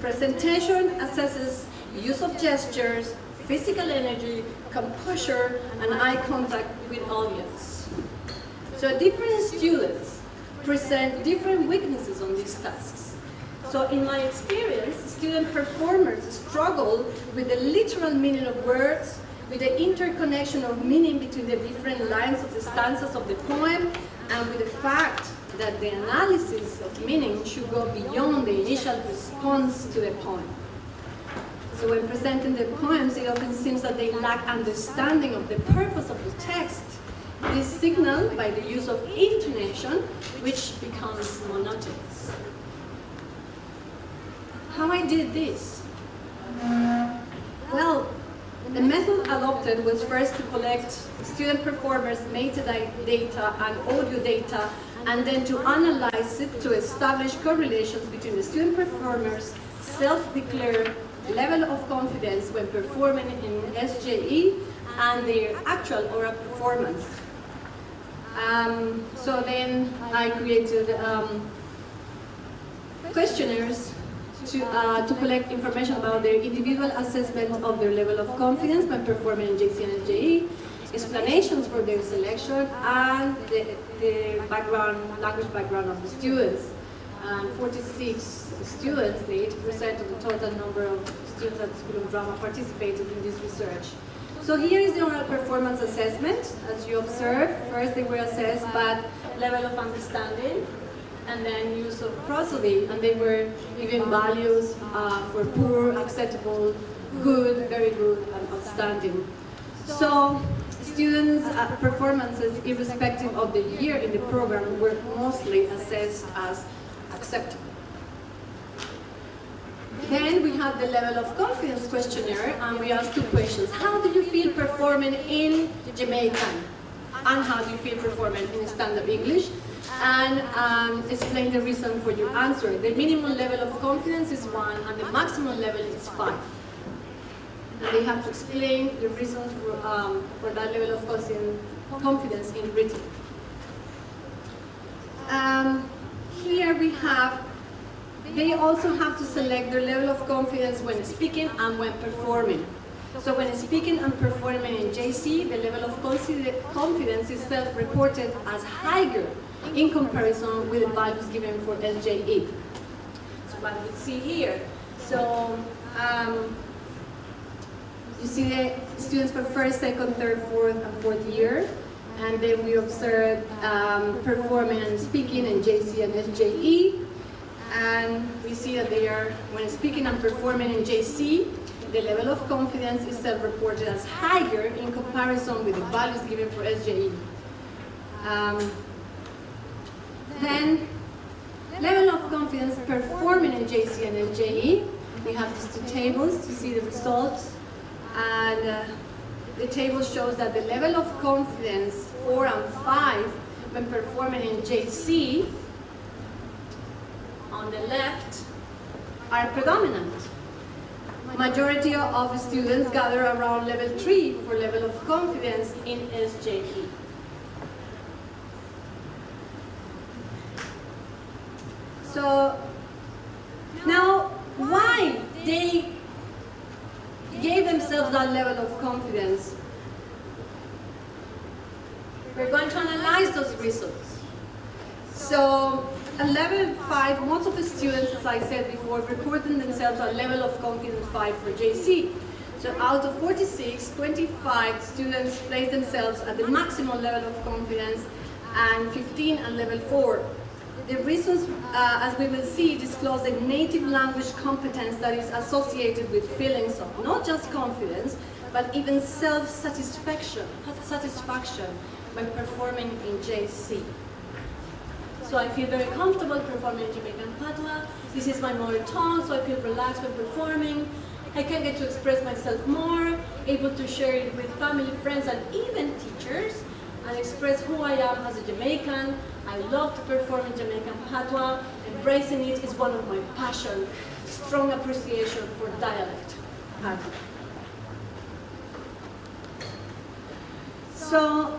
Presentation assesses use of gestures, physical energy, composure, and eye contact with audience. So different students present different weaknesses on these tasks. So in my experience, student performers struggle with the literal meaning of words, with the interconnection of meaning between the different lines of the stanzas of the poem, and with the fact that the analysis of meaning should go beyond the initial response to the poem. So when presenting the poems, it often seems that they lack understanding of the purpose of the text. This is signaled by the use of intonation, which becomes monotonous. How I did this? Well, the method adopted was first to collect student performers' metadata and audio data, and then to analyze it to establish correlations between the student performers' self-declared level of confidence when performing in SJE and their actual oral performance. So then I created questionnaires to collect information about their individual assessment of their level of confidence when performing in JC and SJE, explanations for their selection, and the language background of the students. And 46 students, the 80% of the total number of students at the School of Drama participated in this research. So here is the oral performance assessment. As you observe, first they were assessed by level of understanding, and then use of prosody, and they were given values for poor, acceptable, good, very good, and outstanding. So students' performances, irrespective of the year in the program, were mostly assessed as acceptable. Then we have the level of confidence questionnaire, and we ask 2 questions. How do you feel performing in Jamaican? And how do you feel performing in standard English? And explain the reason for your answer. The minimum level of confidence is 1, and the maximum level is 5. And they have to explain the reasons for that level of confidence in written. Here we have, they also have to select their level of confidence when speaking and when performing. So when speaking and performing in JC, the level of confidence is self-reported as higher in comparison with the values given for SJE. So what we see here. So you see the students for first, second, third, fourth, and fourth year. And then we observe performing and speaking in JC and SJE. And we see that they are, when speaking and performing in JC, the level of confidence is self-reported as higher in comparison with the values given for SJE. Then, level of confidence performing in JC and SJE. We have these 2 tables to see the results. And the table shows that the level of confidence 4 and 5 when performing in JC on the left are predominant. Majority of students gather around level 3 for level of confidence in SJE. So now, why they gave themselves that level of confidence? We're going to analyze those results. So at level 5, most of the students, as I said before, reported themselves at level of confidence 5 for JC. So out of 46, 25 students placed themselves at the maximum level of confidence and 15 at level 4. The reasons, as we will see, disclose a native language competence that is associated with feelings of not just confidence, but even self-satisfaction when performing in JC. So I feel very comfortable performing Jamaican Patois. This is my mother tongue, so I feel relaxed when performing. I can get to express myself more, able to share it with family, friends, and even teachers, and express who I am as a Jamaican. I love to perform in Jamaican Patois. Embracing it is one of my passions. Strong appreciation for dialect. So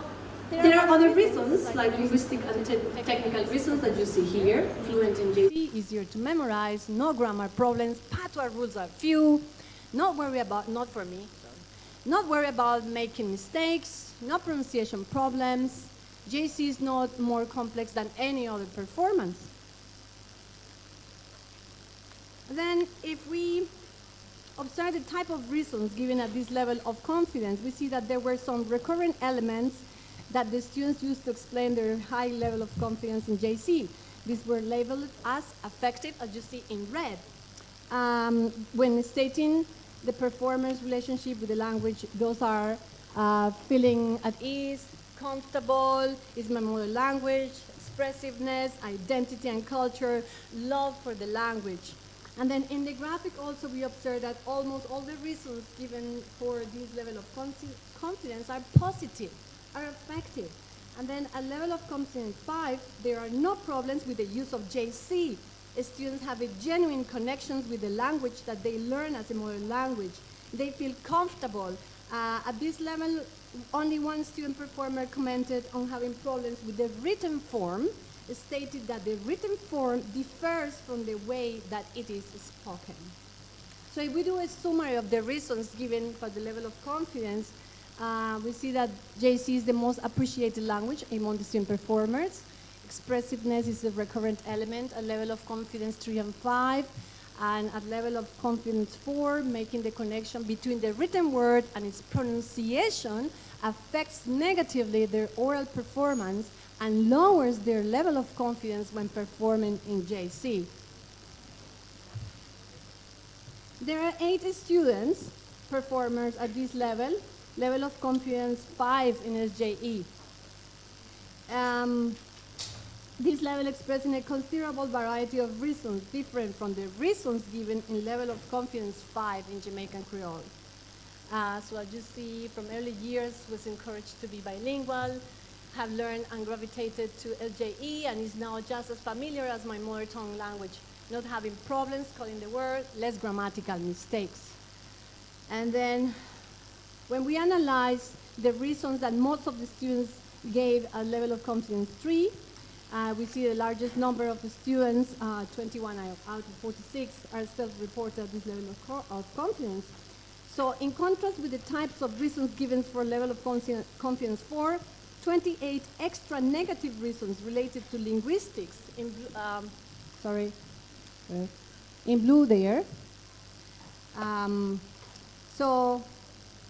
there are other reasons, like linguistic and technical reasons that you see here. Fluent in JC, easier to memorize, no grammar problems, Patois rules are few, not worry about making mistakes, no pronunciation problems. JC is not more complex than any other performance. Then if we observe the type of reasons given at this level of confidence, we see that there were some recurrent elements that the students used to explain their high level of confidence in JC. These were labeled as affective, as you see in red. When stating the performer's relationship with the language, those are feeling at ease, comfortable, is my mother language, expressiveness, identity and culture, love for the language. And then in the graphic also we observe that almost all the reasons given for this level of confidence are positive, are effective. And then at level of confidence 5, there are no problems with the use of JC. Students have a genuine connections with the language that they learn as a mother language. They feel comfortable. At this level, only one student performer commented on having problems with the written form, stated that the written form differs from the way that it is spoken. So if we do a summary of the reasons given for the level of confidence, we see that JC is the most appreciated language among the student performers. Expressiveness is a recurrent element, a level of confidence 3 and 5, and at level of confidence 4, making the connection between the written word and its pronunciation affects negatively their oral performance and lowers their level of confidence when performing in JC. There are 8 students, performers at this level of confidence 5 in SJE. This level expressing a considerable variety of reasons different from the reasons given in level of confidence 5 in Jamaican Creole. So as you see, from early years was encouraged to be bilingual, have learned and gravitated to LJE, and is now just as familiar as my mother tongue language, not having problems calling the word, less grammatical mistakes. And then when we analyze the reasons that most of the students gave a level of confidence 3, we see the largest number of the students, 21 out of 46, are self-reported at this level of confidence. So in contrast with the types of reasons given for level of confidence 4, 28 extra negative reasons related to linguistics, in blue there. So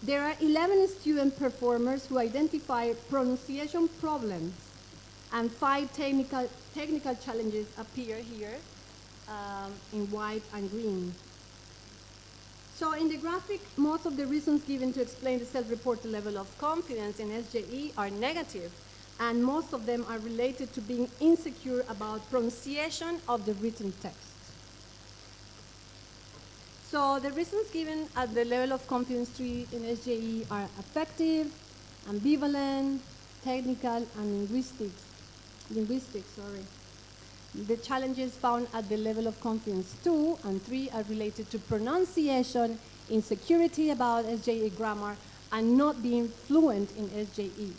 there are 11 student performers who identify pronunciation problems, and 5 technical challenges appear here in white and green. So in the graphic, most of the reasons given to explain the self-reported level of confidence in SJE are negative, and most of them are related to being insecure about pronunciation of the written text. So the reasons given at the level of confidence 3 in SJE are affective, ambivalent, technical, and linguistics. The challenges found at the level of confidence 2 and 3 are related to pronunciation, insecurity about SJE grammar, and not being fluent in SJE.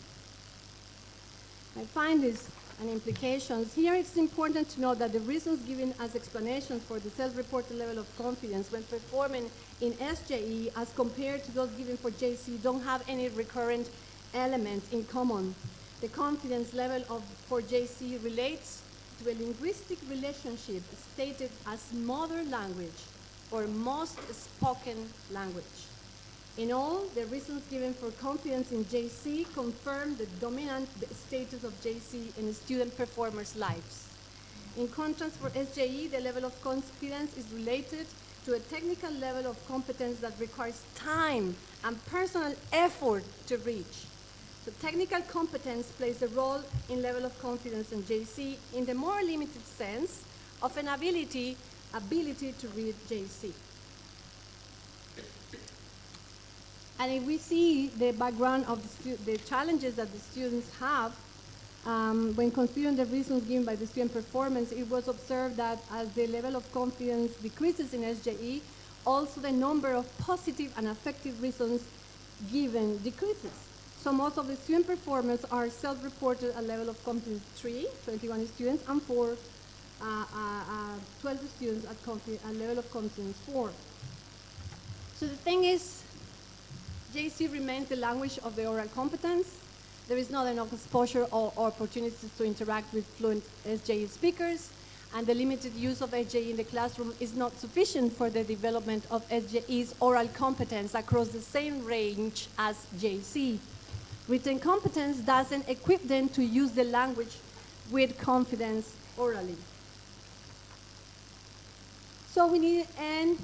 My findings and implications. Here it's important to note that the reasons given as explanations for the self-reported level of confidence when performing in SJE as compared to those given for JC don't have any recurrent elements in common. The confidence level for JC relates to a linguistic relationship stated as mother language or most spoken language. In all, the reasons given for confidence in JC confirm the dominant status of JC in student performers' lives. In contrast, for SJE, the level of confidence is related to a technical level of competence that requires time and personal effort to reach. So technical competence plays a role in level of confidence in JC in the more limited sense of an ability to read JC. And if we see the background of the challenges that the students have, when considering the reasons given by the student performance, it was observed that as the level of confidence decreases in SJE, also the number of positive and affective reasons given decreases. So most of the student performers are self-reported at level of confidence 3, 21 students, and 12 students at level of confidence 4. So the thing is, JC remains the language of the oral competence. There is not enough exposure or opportunities to interact with fluent SJE speakers, and the limited use of SJE in the classroom is not sufficient for the development of SJE's oral competence across the same range as JC. Written competence doesn't equip them to use the language with confidence orally. So we need an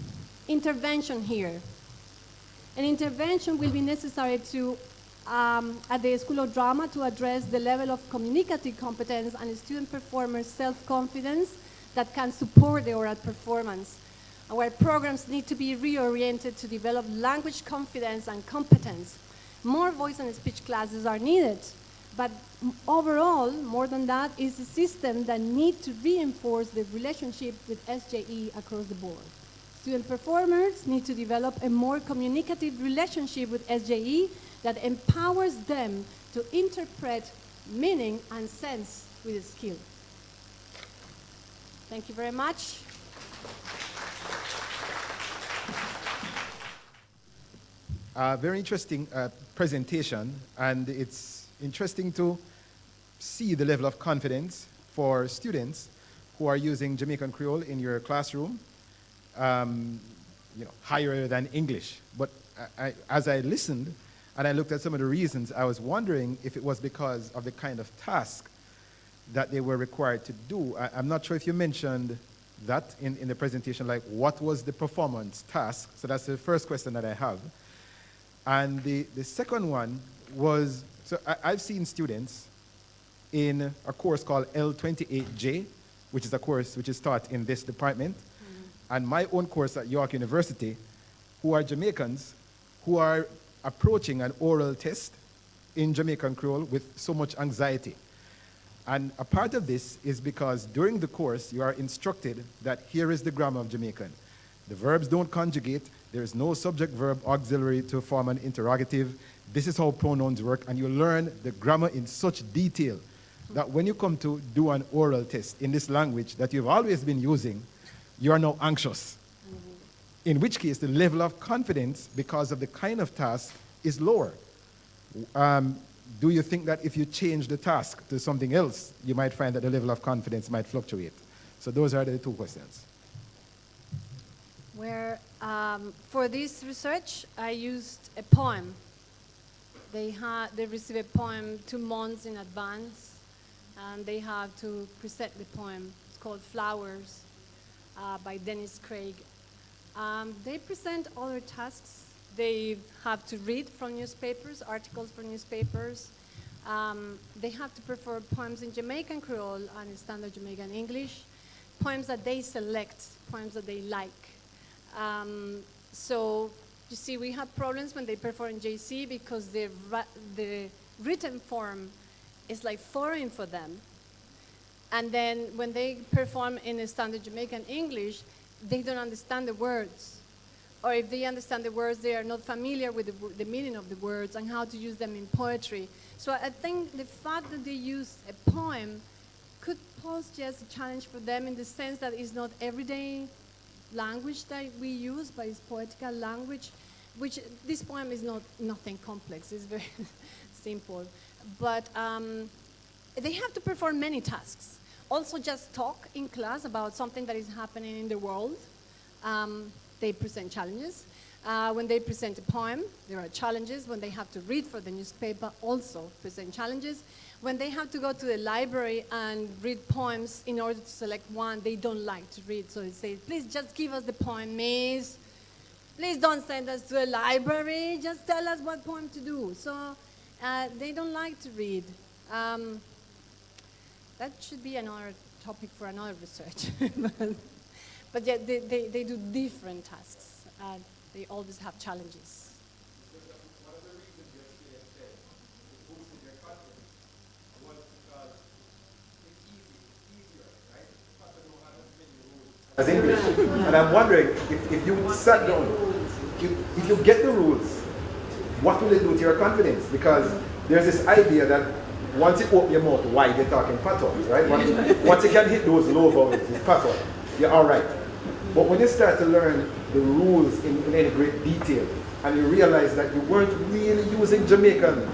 intervention here. An intervention will be necessary at the School of Drama to address the level of communicative competence and student performers' self-confidence that can support the oral performance. Our programs need to be reoriented to develop language confidence and competence. More voice and speech classes are needed, but overall, more than that, is a system that needs to reinforce the relationship with SJE across the board. Student performers need to develop a more communicative relationship with SJE that empowers them to interpret meaning and sense with skill. Thank you very much. Very interesting presentation, and it's interesting to see the level of confidence for students who are using Jamaican Creole in your classroom, higher than English. But as I listened and I looked at some of the reasons, I was wondering if it was because of the kind of task that they were required to do. I'm not sure if you mentioned that in the presentation, like what was the performance task? So that's the first question that I have. And the second one was, so I've seen students in a course called L28J, which is a course which is taught in this department, and my own course at York University, who are Jamaicans, who are approaching an oral test in Jamaican Creole with so much anxiety. And a part of this is because during the course, you are instructed that here is the grammar of Jamaican. The verbs don't conjugate. There is no subject-verb auxiliary to form an interrogative. This is how pronouns work, and you learn the grammar in such detail that when you come to do an oral test in this language that you've always been using, you are now anxious. In which case, the level of confidence, because of the kind of task, is lower. Do you think that if you change the task to something else, you might find that the level of confidence might fluctuate? So those are the two questions. For this research, I used a poem. They received a poem 2 months in advance, and they have to present the poem. It's called Flowers by Dennis Craig. They present other tasks. They have to read from newspapers, articles from newspapers. They have to perform poems in Jamaican Creole and Standard Jamaican English, poems that they select, poems that they like. So you see, we have problems when they perform in JC because the written form is like foreign for them. And then when they perform in a standard Jamaican English, they don't understand the words. Or if they understand the words, they are not familiar with the meaning of the words and how to use them in poetry. So I think the fact that they use a poem could pose just a challenge for them in the sense that it's not everyday language that we use, but it's poetical language, which this poem is nothing complex. It's very simple. But they have to perform many tasks. Also just talk in class about something that is happening in the world. They present challenges. When they present a poem, there are challenges. When they have to read for the newspaper, also present challenges. When they have to go to the library and read poems in order to select one, they don't like to read. So they say, please just give us the poem, miss. Please don't send us to a library. Just tell us what poem to do. So they don't like to read. That should be another topic for another research. But yeah, they do different tasks. They always have challenges. As English. And I'm wondering, if you sat down, if you get the rules, what will it do to your confidence? Because there's this idea that once you open your mouth wide, you're talking patois, right? Once you can hit those low vowels, it's patois, you're all right. But when you start to learn the rules in any great detail, and you realize that you weren't really using Jamaican,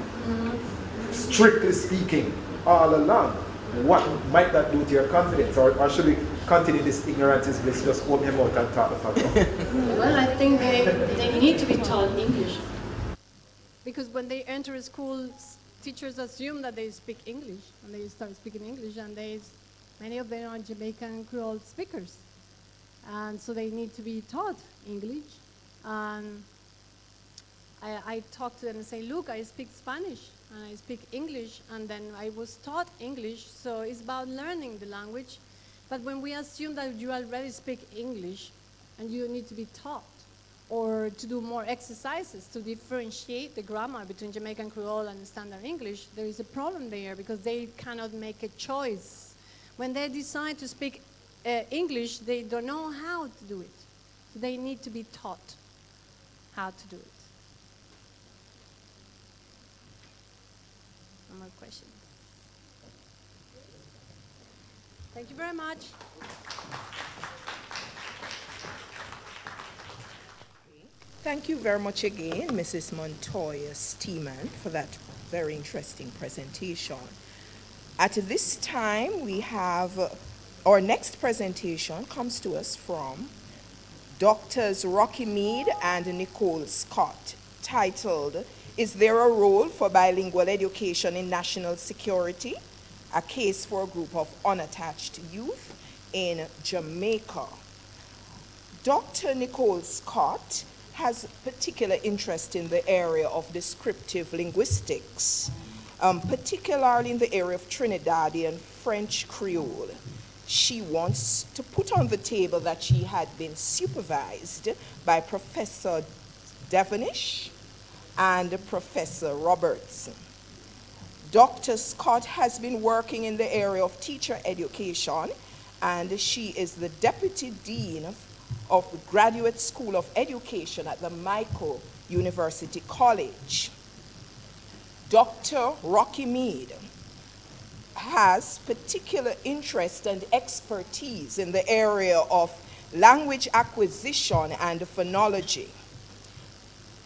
strictly speaking, all along, what might that do to your confidence? Or should we continue this ignorance is bliss, just open your mouth and talk about it? Well, I think they need to be taught English. Because when they enter a school, teachers assume that they speak English, and they start speaking English, and many of them are Jamaican Creole speakers. And so they need to be taught English. I talk to them and say, look, I speak Spanish, and I speak English, and then I was taught English, so it's about learning the language. But when we assume that you already speak English, and you need to be taught, or to do more exercises to differentiate the grammar between Jamaican Creole and Standard English, there is a problem there because they cannot make a choice. When they decide to speak English, they don't know how to do it. So they need to be taught how to do it. No more questions. Thank you very much. Thank you very much again, Mrs. Montoya Steeman, for that very interesting presentation. At this time, we have our next presentation comes to us from Doctors Rocky Mead and Nicole Scott, titled, Is There a Role for Bilingual Education in National Security? A Case for a Group of Unattached Youth in Jamaica. Dr. Nicole Scott has particular interest in the area of descriptive linguistics, particularly in the area of Trinidadian French Creole. She wants to put on the table that she had been supervised by Professor Devonish and Professor Robertson. Dr. Scott has been working in the area of teacher education, and she is the Deputy Dean of the Graduate School of Education at the Michael University College. Dr. Rocky Mead has particular interest and expertise in the area of language acquisition and phonology.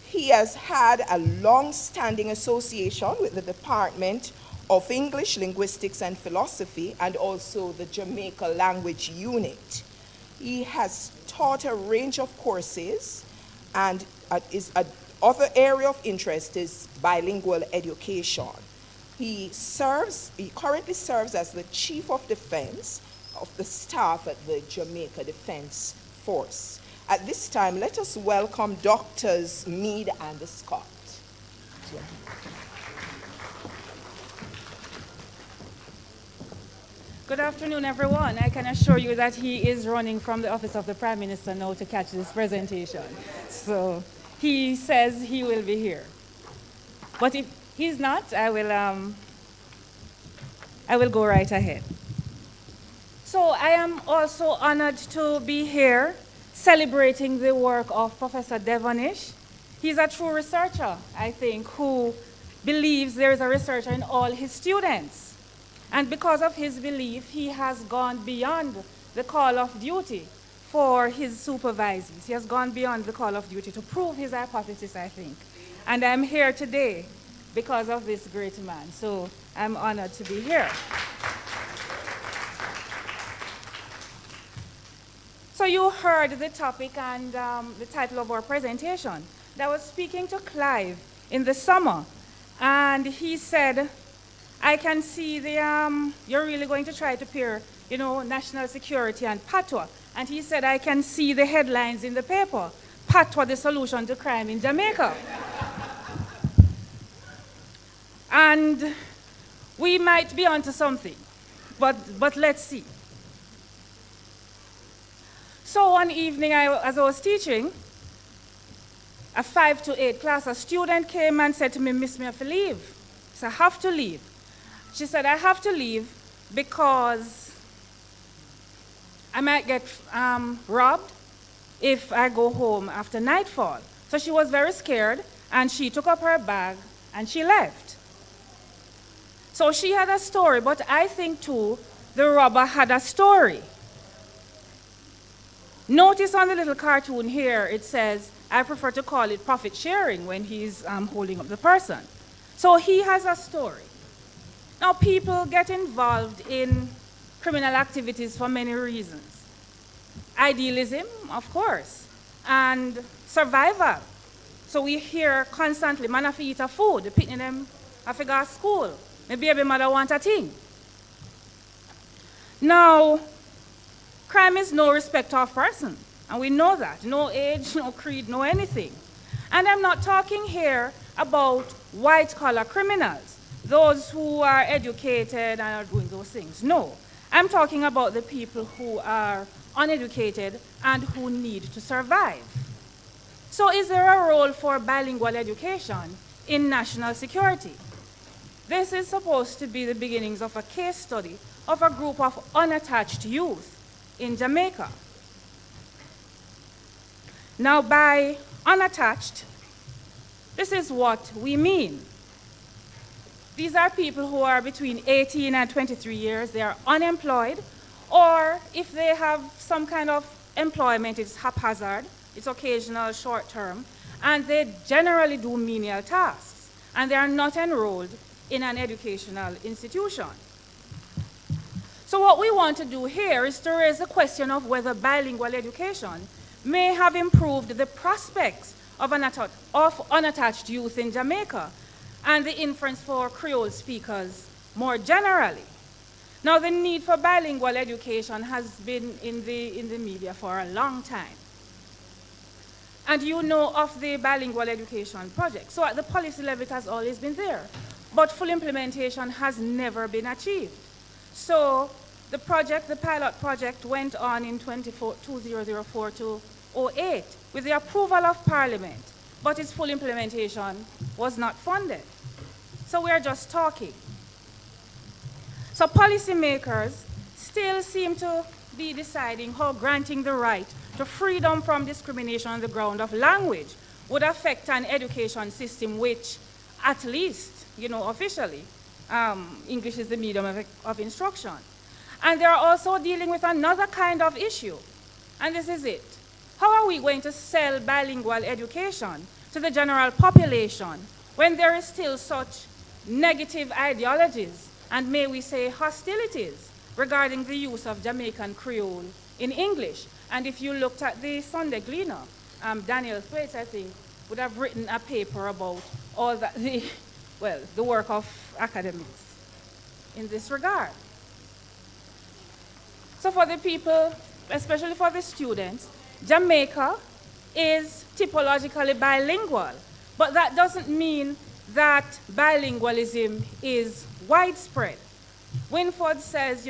He has had a long-standing association with the Department of English, Linguistics, and Philosophy, and also the Jamaica Language Unit. He has taught a range of courses, and other area of interest is bilingual education. He currently serves as the Chief of Defense of the staff at the Jamaica Defense Force. At this time, let us welcome Doctors Mead and Scott. Good afternoon, everyone. I can assure you that he is running from the office of the Prime Minister now to catch this presentation. So he says he will be here. But if he's not, I will go right ahead. So I am also honored to be here celebrating the work of Professor Devonish. He's a true researcher, I think, who believes there is a researcher in all his students. And because of his belief, he has gone beyond the call of duty for his supervisors. He has gone beyond the call of duty to prove his hypothesis, I think. And I'm here today because of this great man. So I'm honored to be here. So you heard the topic and the title of our presentation. I was speaking to Clive in the summer, and he said, I can see you're really going to try to pair, national security and patois. And he said, I can see the headlines in the paper, patois, the solution to crime in Jamaica. And we might be onto something, but let's see. So one evening, as I was teaching, a 5 to 8 class, a student came and said to me, Miss, me have to leave. So I have to leave. She said, I have to leave because I might get robbed if I go home after nightfall. So she was very scared, and she took up her bag, and she left. So she had a story, but I think, too, the robber had a story. Notice on the little cartoon here, it says, I prefer to call it profit sharing when he's holding up the person. So he has a story. Now, people get involved in criminal activities for many reasons. Idealism, of course, and survival. So we hear constantly, man have to eat a food, the picnic them have to go to school, maybe baby mother want a thing. Now, crime is no respect of person, and we know that. No age, no creed, no anything. And I'm not talking here about white-collar criminals, those who are educated and are doing those things. No, I'm talking about the people who are uneducated and who need to survive. So is there a role for bilingual education in national security? This is supposed to be the beginnings of a case study of a group of unattached youth in Jamaica. Now, by unattached, this is what we mean. These are people who are between 18 and 23 years. They are unemployed, or if they have some kind of employment, it's haphazard, it's occasional, short term, and they generally do menial tasks, and they are not enrolled in an educational institution. So what we want to do here is to raise the question of whether bilingual education may have improved the prospects of unattached youth in Jamaica and the inference for Creole speakers more generally. Now, the need for bilingual education has been in the media for a long time. And you know of the bilingual education project. So at the policy level, it has always been there. But full implementation has never been achieved. So the pilot project went on in 2004 to 08 with the approval of Parliament, but its full implementation was not funded. So we are just talking. So policymakers still seem to be deciding how granting the right to freedom from discrimination on the ground of language would affect an education system which, at least, officially, English is the medium of instruction. And they're also dealing with another kind of issue, and this is it. How are we going to sell bilingual education to the general population when there is still such negative ideologies and, may we say, hostilities regarding the use of Jamaican Creole in English? And if you looked at the Sunday Gleaner, Daniel Thwaites, I think, would have written a paper about all that, the work of academics in this regard. So for the people, especially for the students, Jamaica is typologically bilingual, but that doesn't mean that bilingualism is widespread. Winford says,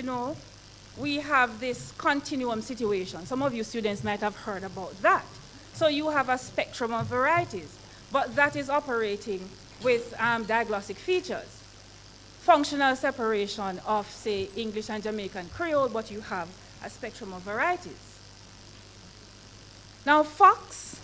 we have this continuum situation. Some of you students might have heard about that. So you have a spectrum of varieties, but that is operating with diagnostic features. Functional separation of, say, English and Jamaican Creole, but you have a spectrum of varieties. Now, Fox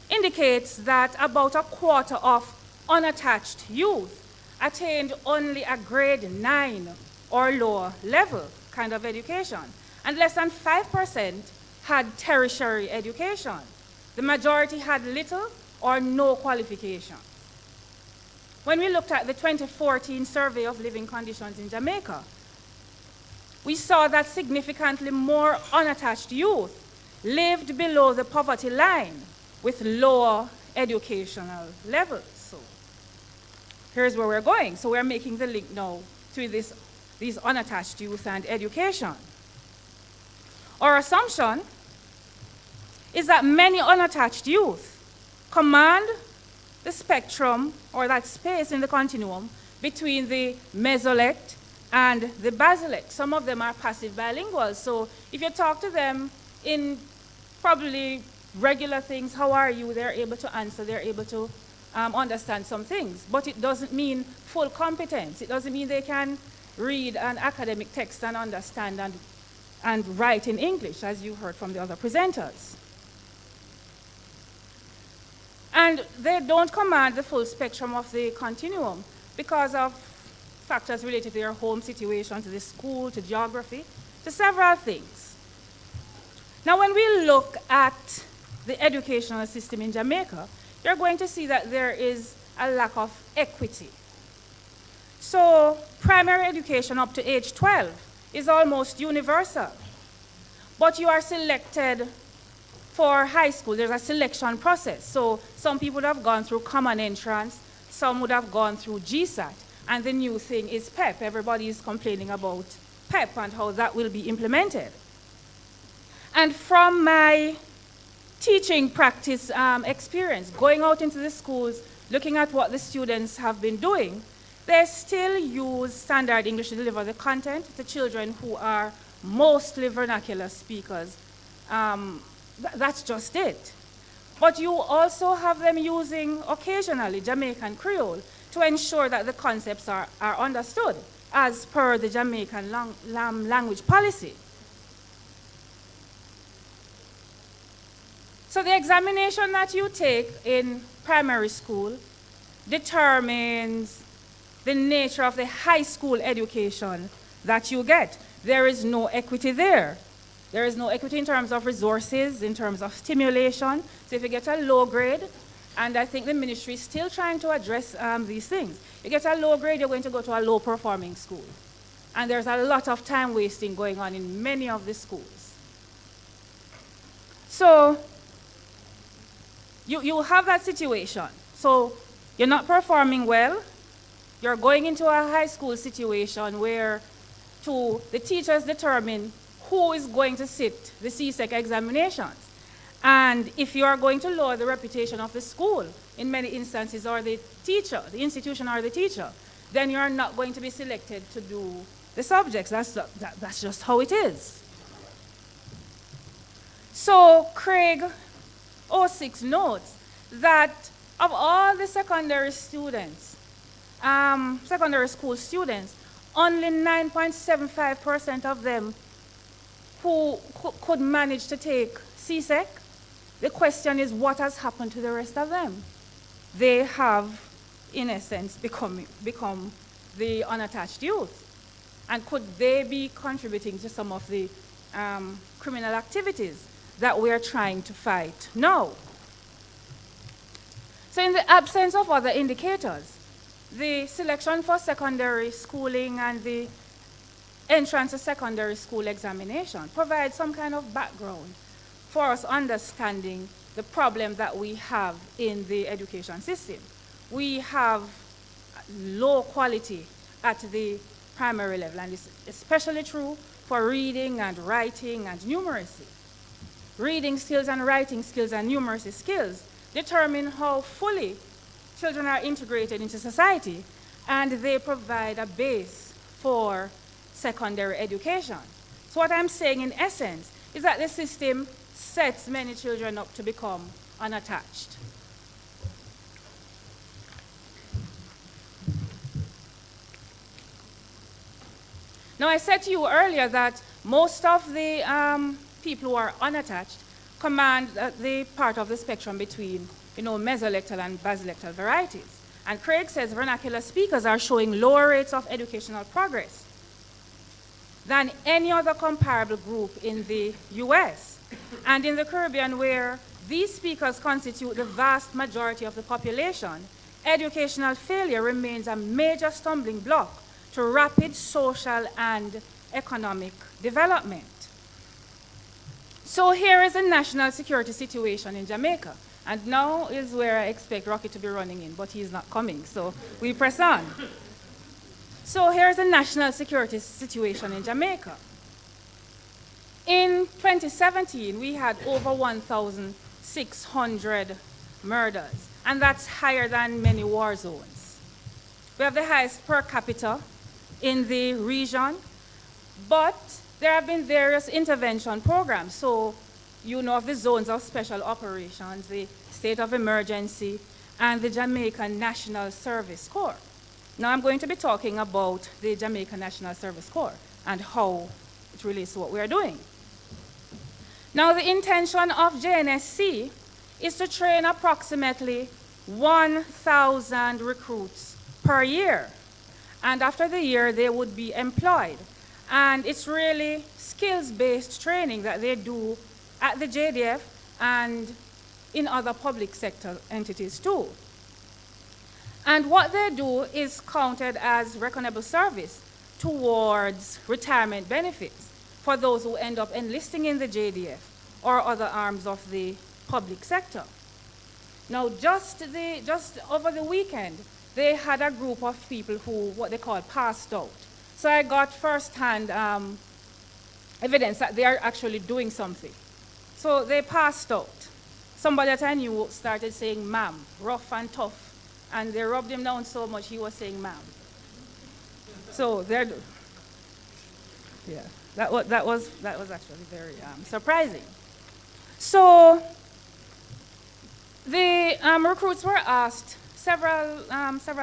indicates that about a quarter of unattached youth attained only a grade 9 or lower level kind of education, and less than 5% had tertiary education. The majority had little or no qualification. When we looked at the 2014 Survey of Living Conditions in Jamaica, we saw that significantly more unattached youth lived below the poverty line with lower educational levels. So here's where we're going. So we're making the link now to these unattached youth and education. Our assumption is that many unattached youth command the spectrum or that space in the continuum between the mesolect and the basilect. Some of them are passive bilingual. So if you talk to them in probably regular things, how are you, they're able to answer, they're able to understand some things. But it doesn't mean full competence. It doesn't mean they can read an academic text and understand and write in English, as you heard from the other presenters. And they don't command the full spectrum of the continuum because of factors related to their home situation, to the school, to geography, to several things. Now, when we look at the educational system in Jamaica, you're going to see that there is a lack of equity. So primary education up to age 12 is almost universal. But you are selected for high school. There's a selection process. So some people would have gone through common entrance, some would have gone through GSAT, and the new thing is PEP. Everybody is complaining about PEP and how that will be implemented. And from my teaching practice experience, going out into the schools, looking at what the students have been doing, they still use standard English to deliver the content to children who are mostly vernacular speakers. That's just it. But you also have them using occasionally Jamaican Creole to ensure that the concepts are understood as per the Jamaican language policy. So the examination that you take in primary school determines the nature of the high school education that you get. There is no equity there. There is no equity in terms of resources, in terms of stimulation. So if you get a low grade, and I think the ministry is still trying to address these things. You get a low grade, you're going to go to a low performing school. And there's a lot of time wasting going on in many of the schools. So you have that situation. So you're not performing well. You're going into a high school situation where the teachers determine who is going to sit the CSEC examinations. And if you are going to lower the reputation of the school, in many instances, or the teacher, the institution or the teacher, then you are not going to be selected to do the subjects. That's just how it is. So Craig 06 notes that of all the secondary students, secondary school students, only 9.75% of them who could manage to take CSEC. The question is, what has happened to the rest of them? They have, in essence, become the unattached youth. And could they be contributing to some of the criminal activities that we are trying to fight now? So in the absence of other indicators, the selection for secondary schooling and the entrance to secondary school examination provides some kind of background for us understanding the problem that we have in the education system. We have low quality at the primary level, and it's especially true for reading and writing and numeracy. Reading skills and writing skills and numeracy skills determine how fully children are integrated into society, and they provide a base for secondary education. So what I'm saying in essence is that the system sets many children up to become unattached. Now, I said to you earlier that most of the people who are unattached command the part of the spectrum between, mesolectal and basilectal varieties. And Craig says vernacular speakers are showing lower rates of educational progress than any other comparable group in the US and in the Caribbean, where these speakers constitute the vast majority of the population. Educational failure remains a major stumbling block to rapid social and economic development. So here is a national security situation in Jamaica. And now is where I expect Rocky to be running in, but he's not coming, so we press on. So here's a national security situation in Jamaica. In 2017, we had over 1,600 murders, and that's higher than many war zones. We have the highest per capita in the region, but there have been various intervention programs. So you know of the zones of special operations, the state of emergency, and the Jamaican National Service Corps. Now I'm going to be talking about the Jamaican National Service Corps and how it relates to what we are doing. Now the intention of JNSC is to train approximately 1,000 recruits per year. And after the year, they would be employed. And it's really skills-based training that they do at the JDF and in other public sector entities too. And what they do is counted as reckonable service towards retirement benefits for those who end up enlisting in the JDF or other arms of the public sector. Now, just over the weekend, they had a group of people who, what they call, passed out. So I got first-hand evidence that they are actually doing something. So they passed out. Somebody that I knew started saying ma'am, rough and tough. And they rubbed him down so much he was saying ma'am. So they're, yeah, that was actually very surprising. So the recruits were asked several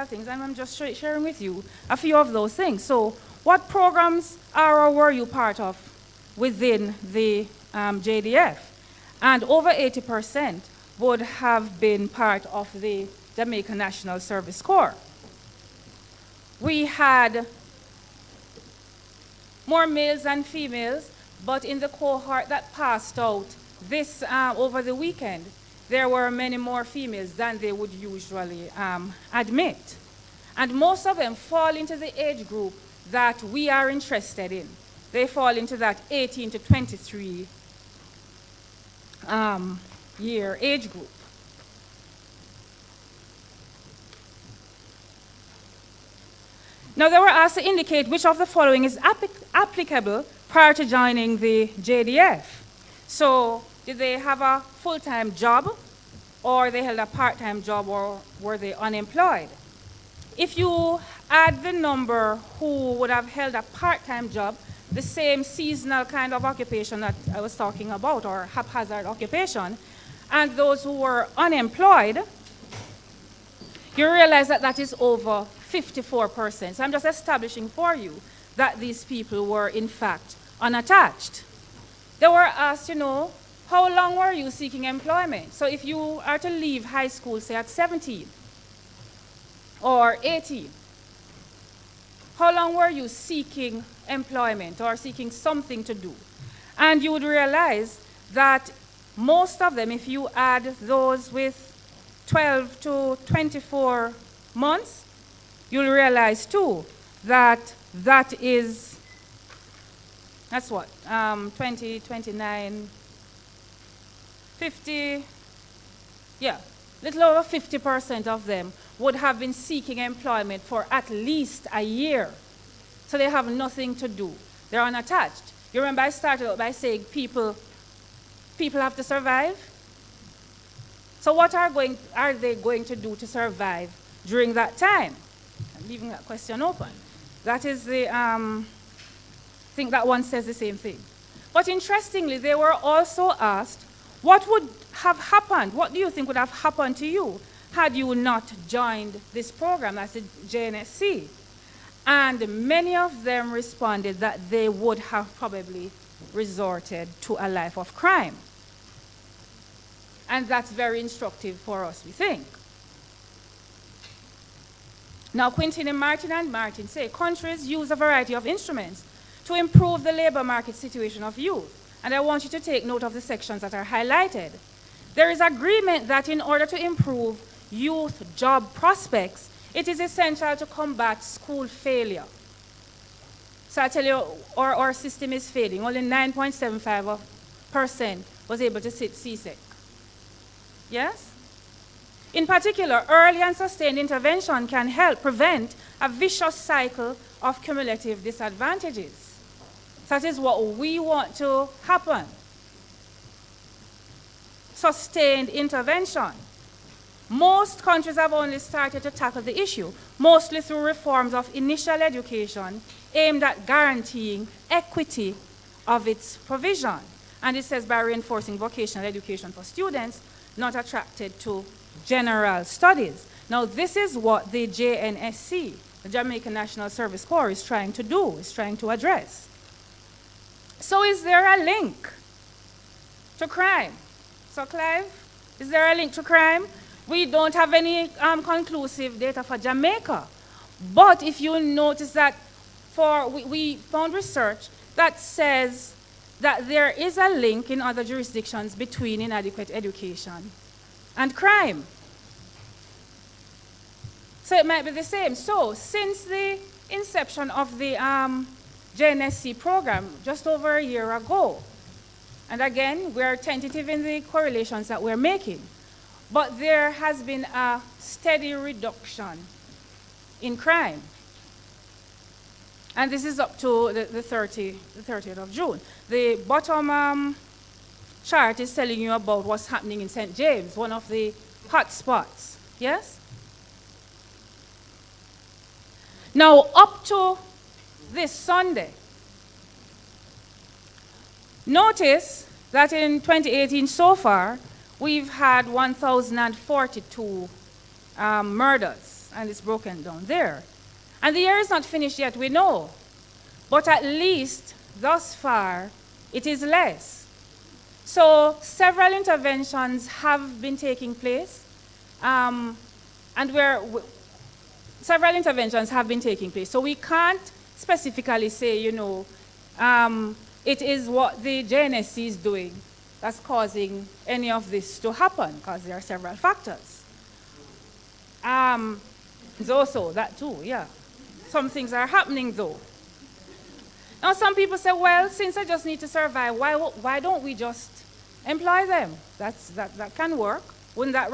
things, and I'm just sharing with you a few of those things. So what programs are or were you part of within the JDF? And over 80% would have been part of the Jamaican National Service Corps. We had more males than females, but in the cohort that passed out this over the weekend, there were many more females than they would usually admit. And most of them fall into the age group that we are interested in. They fall into that 18 to 23 year age group. Now they were asked to indicate which of the following is applicable prior to joining the JDF. So did they have a full-time job, or they held a part-time job, or were they unemployed? If you add the number who would have held a part-time job, the same seasonal kind of occupation that I was talking about, or haphazard occupation, and those who were unemployed, you realize that that is over 54%. So I'm just establishing for you that these people were, in fact, unattached. They were asked, how long were you seeking employment? So if you are to leave high school, say at 17 or 18, how long were you seeking employment or seeking something to do? And you would realize that most of them, if you add those with 12 to 24 months, you'll realize too that that's what, 20, 29, 50, yeah, little over 50% of them would have been seeking employment for at least a year. So they have nothing to do. They're unattached. You remember I started out by saying people have to survive? So what are they going to do to survive during that time? I'm leaving that question open. That is the, I think that one says the same thing. But interestingly, they were also asked, what would have happened? What do you think would have happened to you had you not joined this program, that's the JNSC? And many of them responded that they would have probably resorted to a life of crime. And that's very instructive for us, we think. Now, Quintin and Martin say countries use a variety of instruments to improve the labor market situation of youth. And I want you to take note of the sections that are highlighted. There is agreement that in order to improve youth job prospects, it is essential to combat school failure. So I tell you, our system is failing. Only 9.75% was able to sit CSEC. Yes? In particular, early and sustained intervention can help prevent a vicious cycle of cumulative disadvantages. That is what we want to happen. Sustained intervention. Most countries have only started to tackle the issue, mostly through reforms of initial education aimed at guaranteeing equity of its provision. And it says by reinforcing vocational education for students not attracted to general studies. Now, this is what the JNSC, the Jamaican National Service Corps, is trying to do, is trying to address. So is there a link to crime? So, Clive, is there a link to crime? We don't have any conclusive data for Jamaica. But if you notice that we found research that says that there is a link in other jurisdictions between inadequate education and crime. So it might be the same. So since the inception of the JNSC program just over a year ago, and again, we're tentative in the correlations that we're making, but there has been a steady reduction in crime. And this is up to the 30th of June. The bottom chart is telling you about what's happening in St. James, one of the hot spots. Yes? Now, up to this Sunday, notice that in 2018 so far, we've had 1,042 murders, and it's broken down there. And the year is not finished yet, we know. But at least thus far, it is less. So several interventions have been taking place, several interventions have been taking place. So we can't specifically say, you know, it is what the JNSC is doing that's causing any of this to happen, because there are several factors. There's also that too, yeah. Some things are happening though. Now some people say, well, since I just need to survive, why don't we just employ them? That can work. Wouldn't that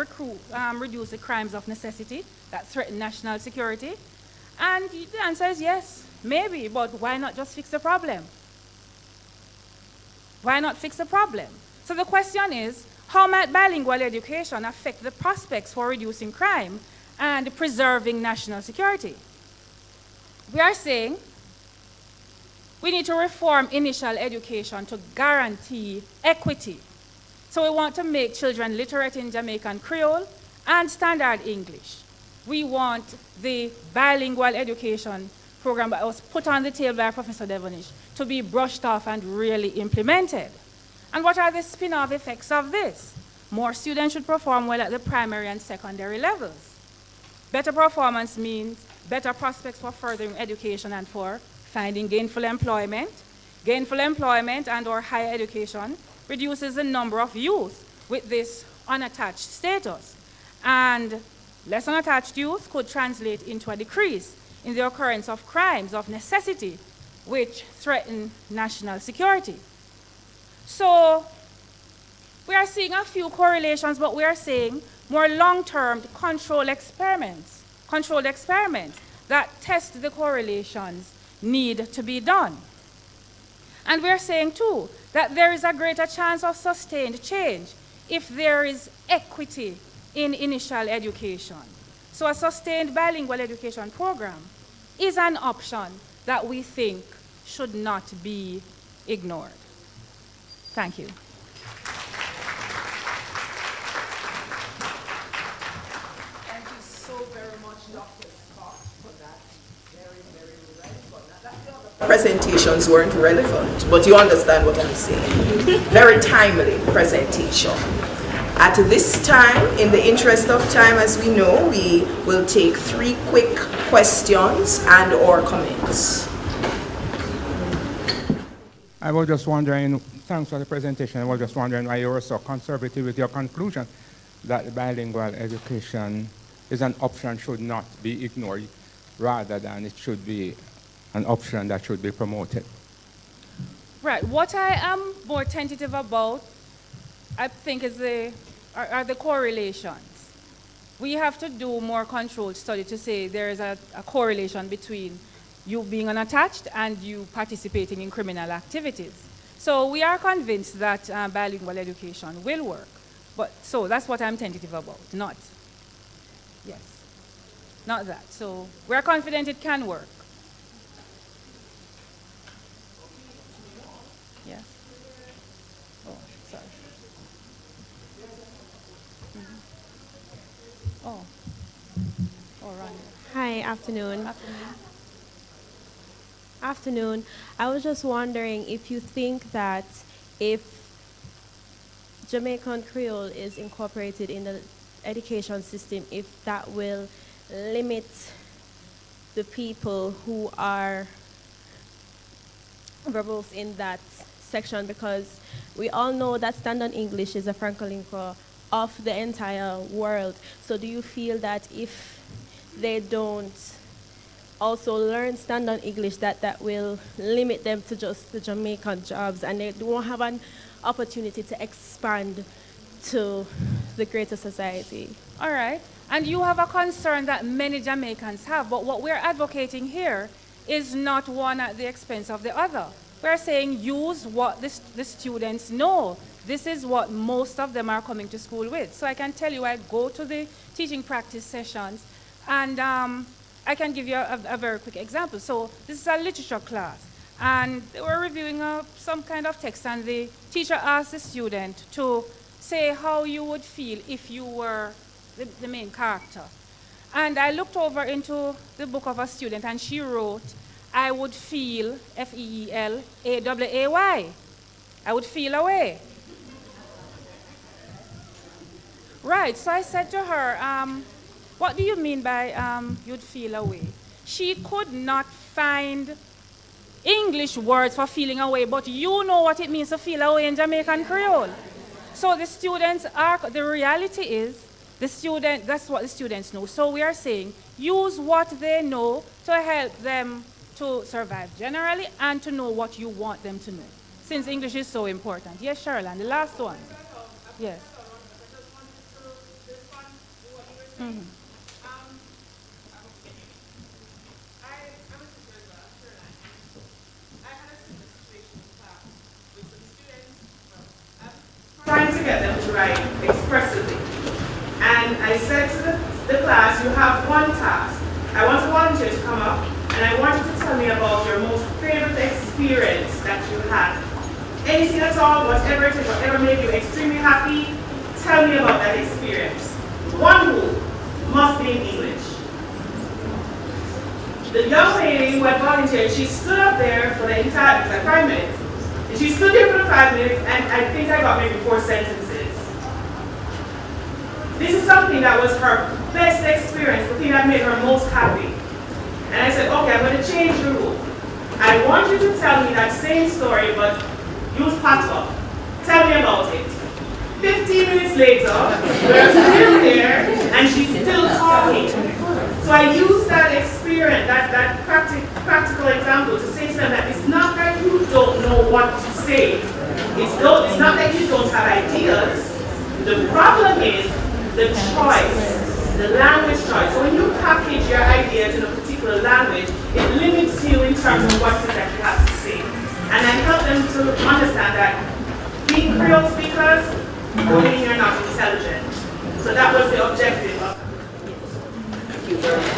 reduce the crimes of necessity that threaten national security? And the answer is yes, maybe, but why not just fix the problem? Why not fix the problem? So the question is, how might bilingual education affect the prospects for reducing crime and preserving national security? We are saying we need to reform initial education to guarantee equity. So we want to make children literate in Jamaican Creole and Standard English. We want the bilingual education program that was put on the table by Professor Devonish to be brushed off and really implemented. And what are the spin-off effects of this? More students should perform well at the primary and secondary levels. Better performance means better prospects for furthering education and for finding gainful employment. Gainful employment and or higher education reduces the number of youth with this unattached status. And less unattached youth could translate into a decrease in the occurrence of crimes of necessity which threaten national security. So we are seeing a few correlations, but we are saying more long-term controlled experiments that test the correlations need to be done. And we are saying too that there is a greater chance of sustained change if there is equity in initial education. So a sustained bilingual education program is an option that we think should not be ignored. Thank you. Thank you so very much, Dr. Scott, for that very, very relevant. Presentations weren't relevant, but you understand what I'm saying. Very timely presentation. At this time, in the interest of time, as we know, we will take 3 quick questions and or comments. I was just wondering, thanks for the presentation, I was just wondering why you were so conservative with your conclusion that bilingual education is an option should not be ignored, rather than it should be an option that should be promoted. Right. What I am more tentative about, I think, are the correlations. We have to do more controlled study to say there is a correlation between you being unattached and you participating in criminal activities. So we are convinced that bilingual education will work. But so that's what I'm tentative about, not that. So we're confident it can work. Yes. Oh, sorry. Oh. Oh, Ron. Hi, afternoon. Afternoon. I was just wondering if you think that if Jamaican Creole is incorporated in the education system, if that will limit the people who are verbose in that section, because we all know that Standard English is a Franco-Lingua of the entire world. So do you feel that if they don't also learn Standard English, that will limit them to just the Jamaican jobs and they won't have an opportunity to expand to the greater society? All right. And you have a concern that many Jamaicans have, but what we're advocating here is not one at the expense of the other. We're saying use what the students know. This is what most of them are coming to school with. So I can tell you, I go to the teaching practice sessions, and I can give you a very quick example. So this is a literature class, and they were reviewing some kind of text, and the teacher asked the student to say how you would feel if you were the main character. And I looked over into the book of a student, and she wrote, I would feel, F-E-E-L-A-W-A-Y. I would feel away. Right, so I said to her, what do you mean by you'd feel away? She could not find English words for feeling away, but you know what it means to feel away in Jamaican Creole. So the students the reality is, that's what the students know. So we are saying, use what they know to help them to survive generally and to know what you want them to know, since English is so important. Yes, Cheryl, and the last one. Yes. Mm-hmm. Trying to get them to write expressively. And I said to the class, you have one task. I want a volunteer to come up, and I want you to tell me about your most favorite experience that you had. Anything at all, whatever it is, whatever made you extremely happy, tell me about that experience. One rule must be in English. The young lady who had volunteered, she stood up there for the entire, it was like 5 minutes. And she stood there for the 5 minutes, and I think I got maybe 4 sentences. This is something that was her best experience, the thing that made her most happy. And I said, okay, I'm going to change the rule. I want you to tell me that same story, but use patois. Tell me about it. 15 minutes later, we're still there, and she's still talking. So I used that experience, that practical example to say to them that it's not that you don't know what to say. It's not that you don't have ideas. The problem is the choice, the language choice. So when you package your ideas in a particular language, it limits you in terms of what it is that you have to say. And I help them to understand that being Creole speakers only mean you're not intelligent. So that was the objective of it. Thank you very much.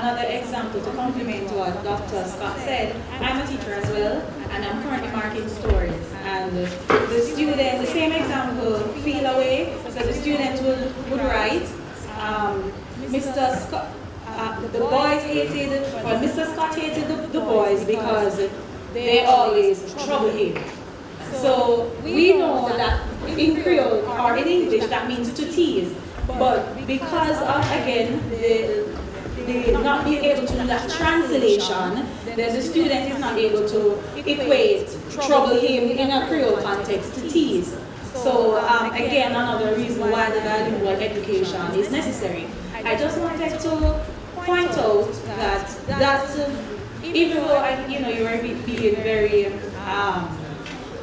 another example to complement what Dr. Scott said, I'm a teacher as well, and I'm currently marking stories. And the student, the same example, feel away, so the student would write, Mr. Scott, the boys hated, or Mr. Scott hated the boys because they always trouble him. So we know that in Creole or in English that means to tease, but because of, again, the not being able to do that translation, then the student is not able to equate trouble him in a Creole context to tease. So again, another reason why the bilingual education is necessary. I just wanted to point out that even though you were being very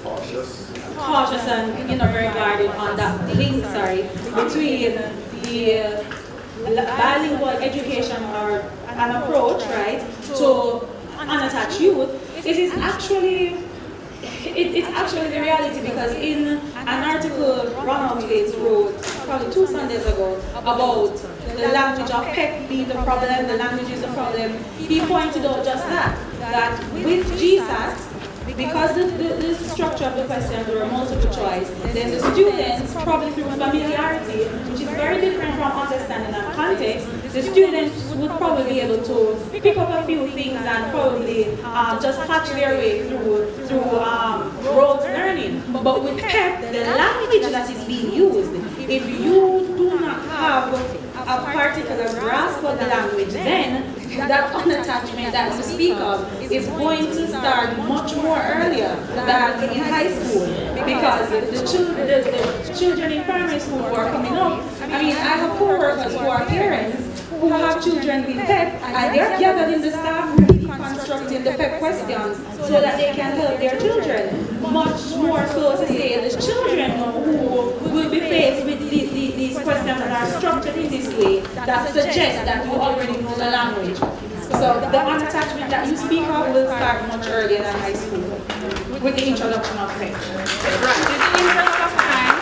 cautious and very guarded on that link, between the bilingual education or an approach, right, to unattached youth, it's actually the reality, because in an article Ronald Gates wrote probably 2 Sundays ago about the language of pet being the problem, the language is the problem, he pointed out just that with GSAT, because the structure of the questions were multiple choice, then the students, probably through familiarity, which is very different from understanding and context, the students would probably be able to pick up a few things and probably just patch their way through rote learning. But with PEP, the language that is being used, if you do not have a particular grasp of the language, then that unattachment that we speak of is going to start much more earlier than in high school, because the children in primary school who are coming up, I have co-workers who are parents who have children with PEP, and they're gathered in the staff room constructing the PEP questions so that they can help their children. Much more so to say the children who will be faced with these questions that are structured in this way that suggest that you already know the language. So the unattachment that you speak of will start much earlier than high school with the introduction of PEP. Right. In the interest of time,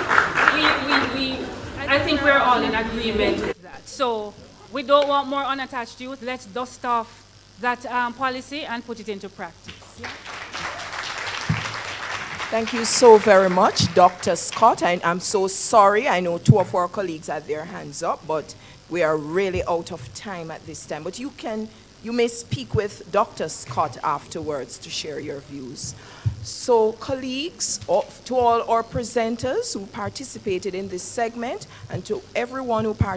I think we're all in agreement with that. So we don't want more unattached youth. Let's dust off that policy and put it into practice. Thank you so very much, Dr. Scott. I'm so sorry. I know 2 of our colleagues had their hands up, but we are really out of time at this time. But you may speak with Dr. Scott afterwards to share your views. So, colleagues, to all our presenters who participated in this segment, and to everyone who participated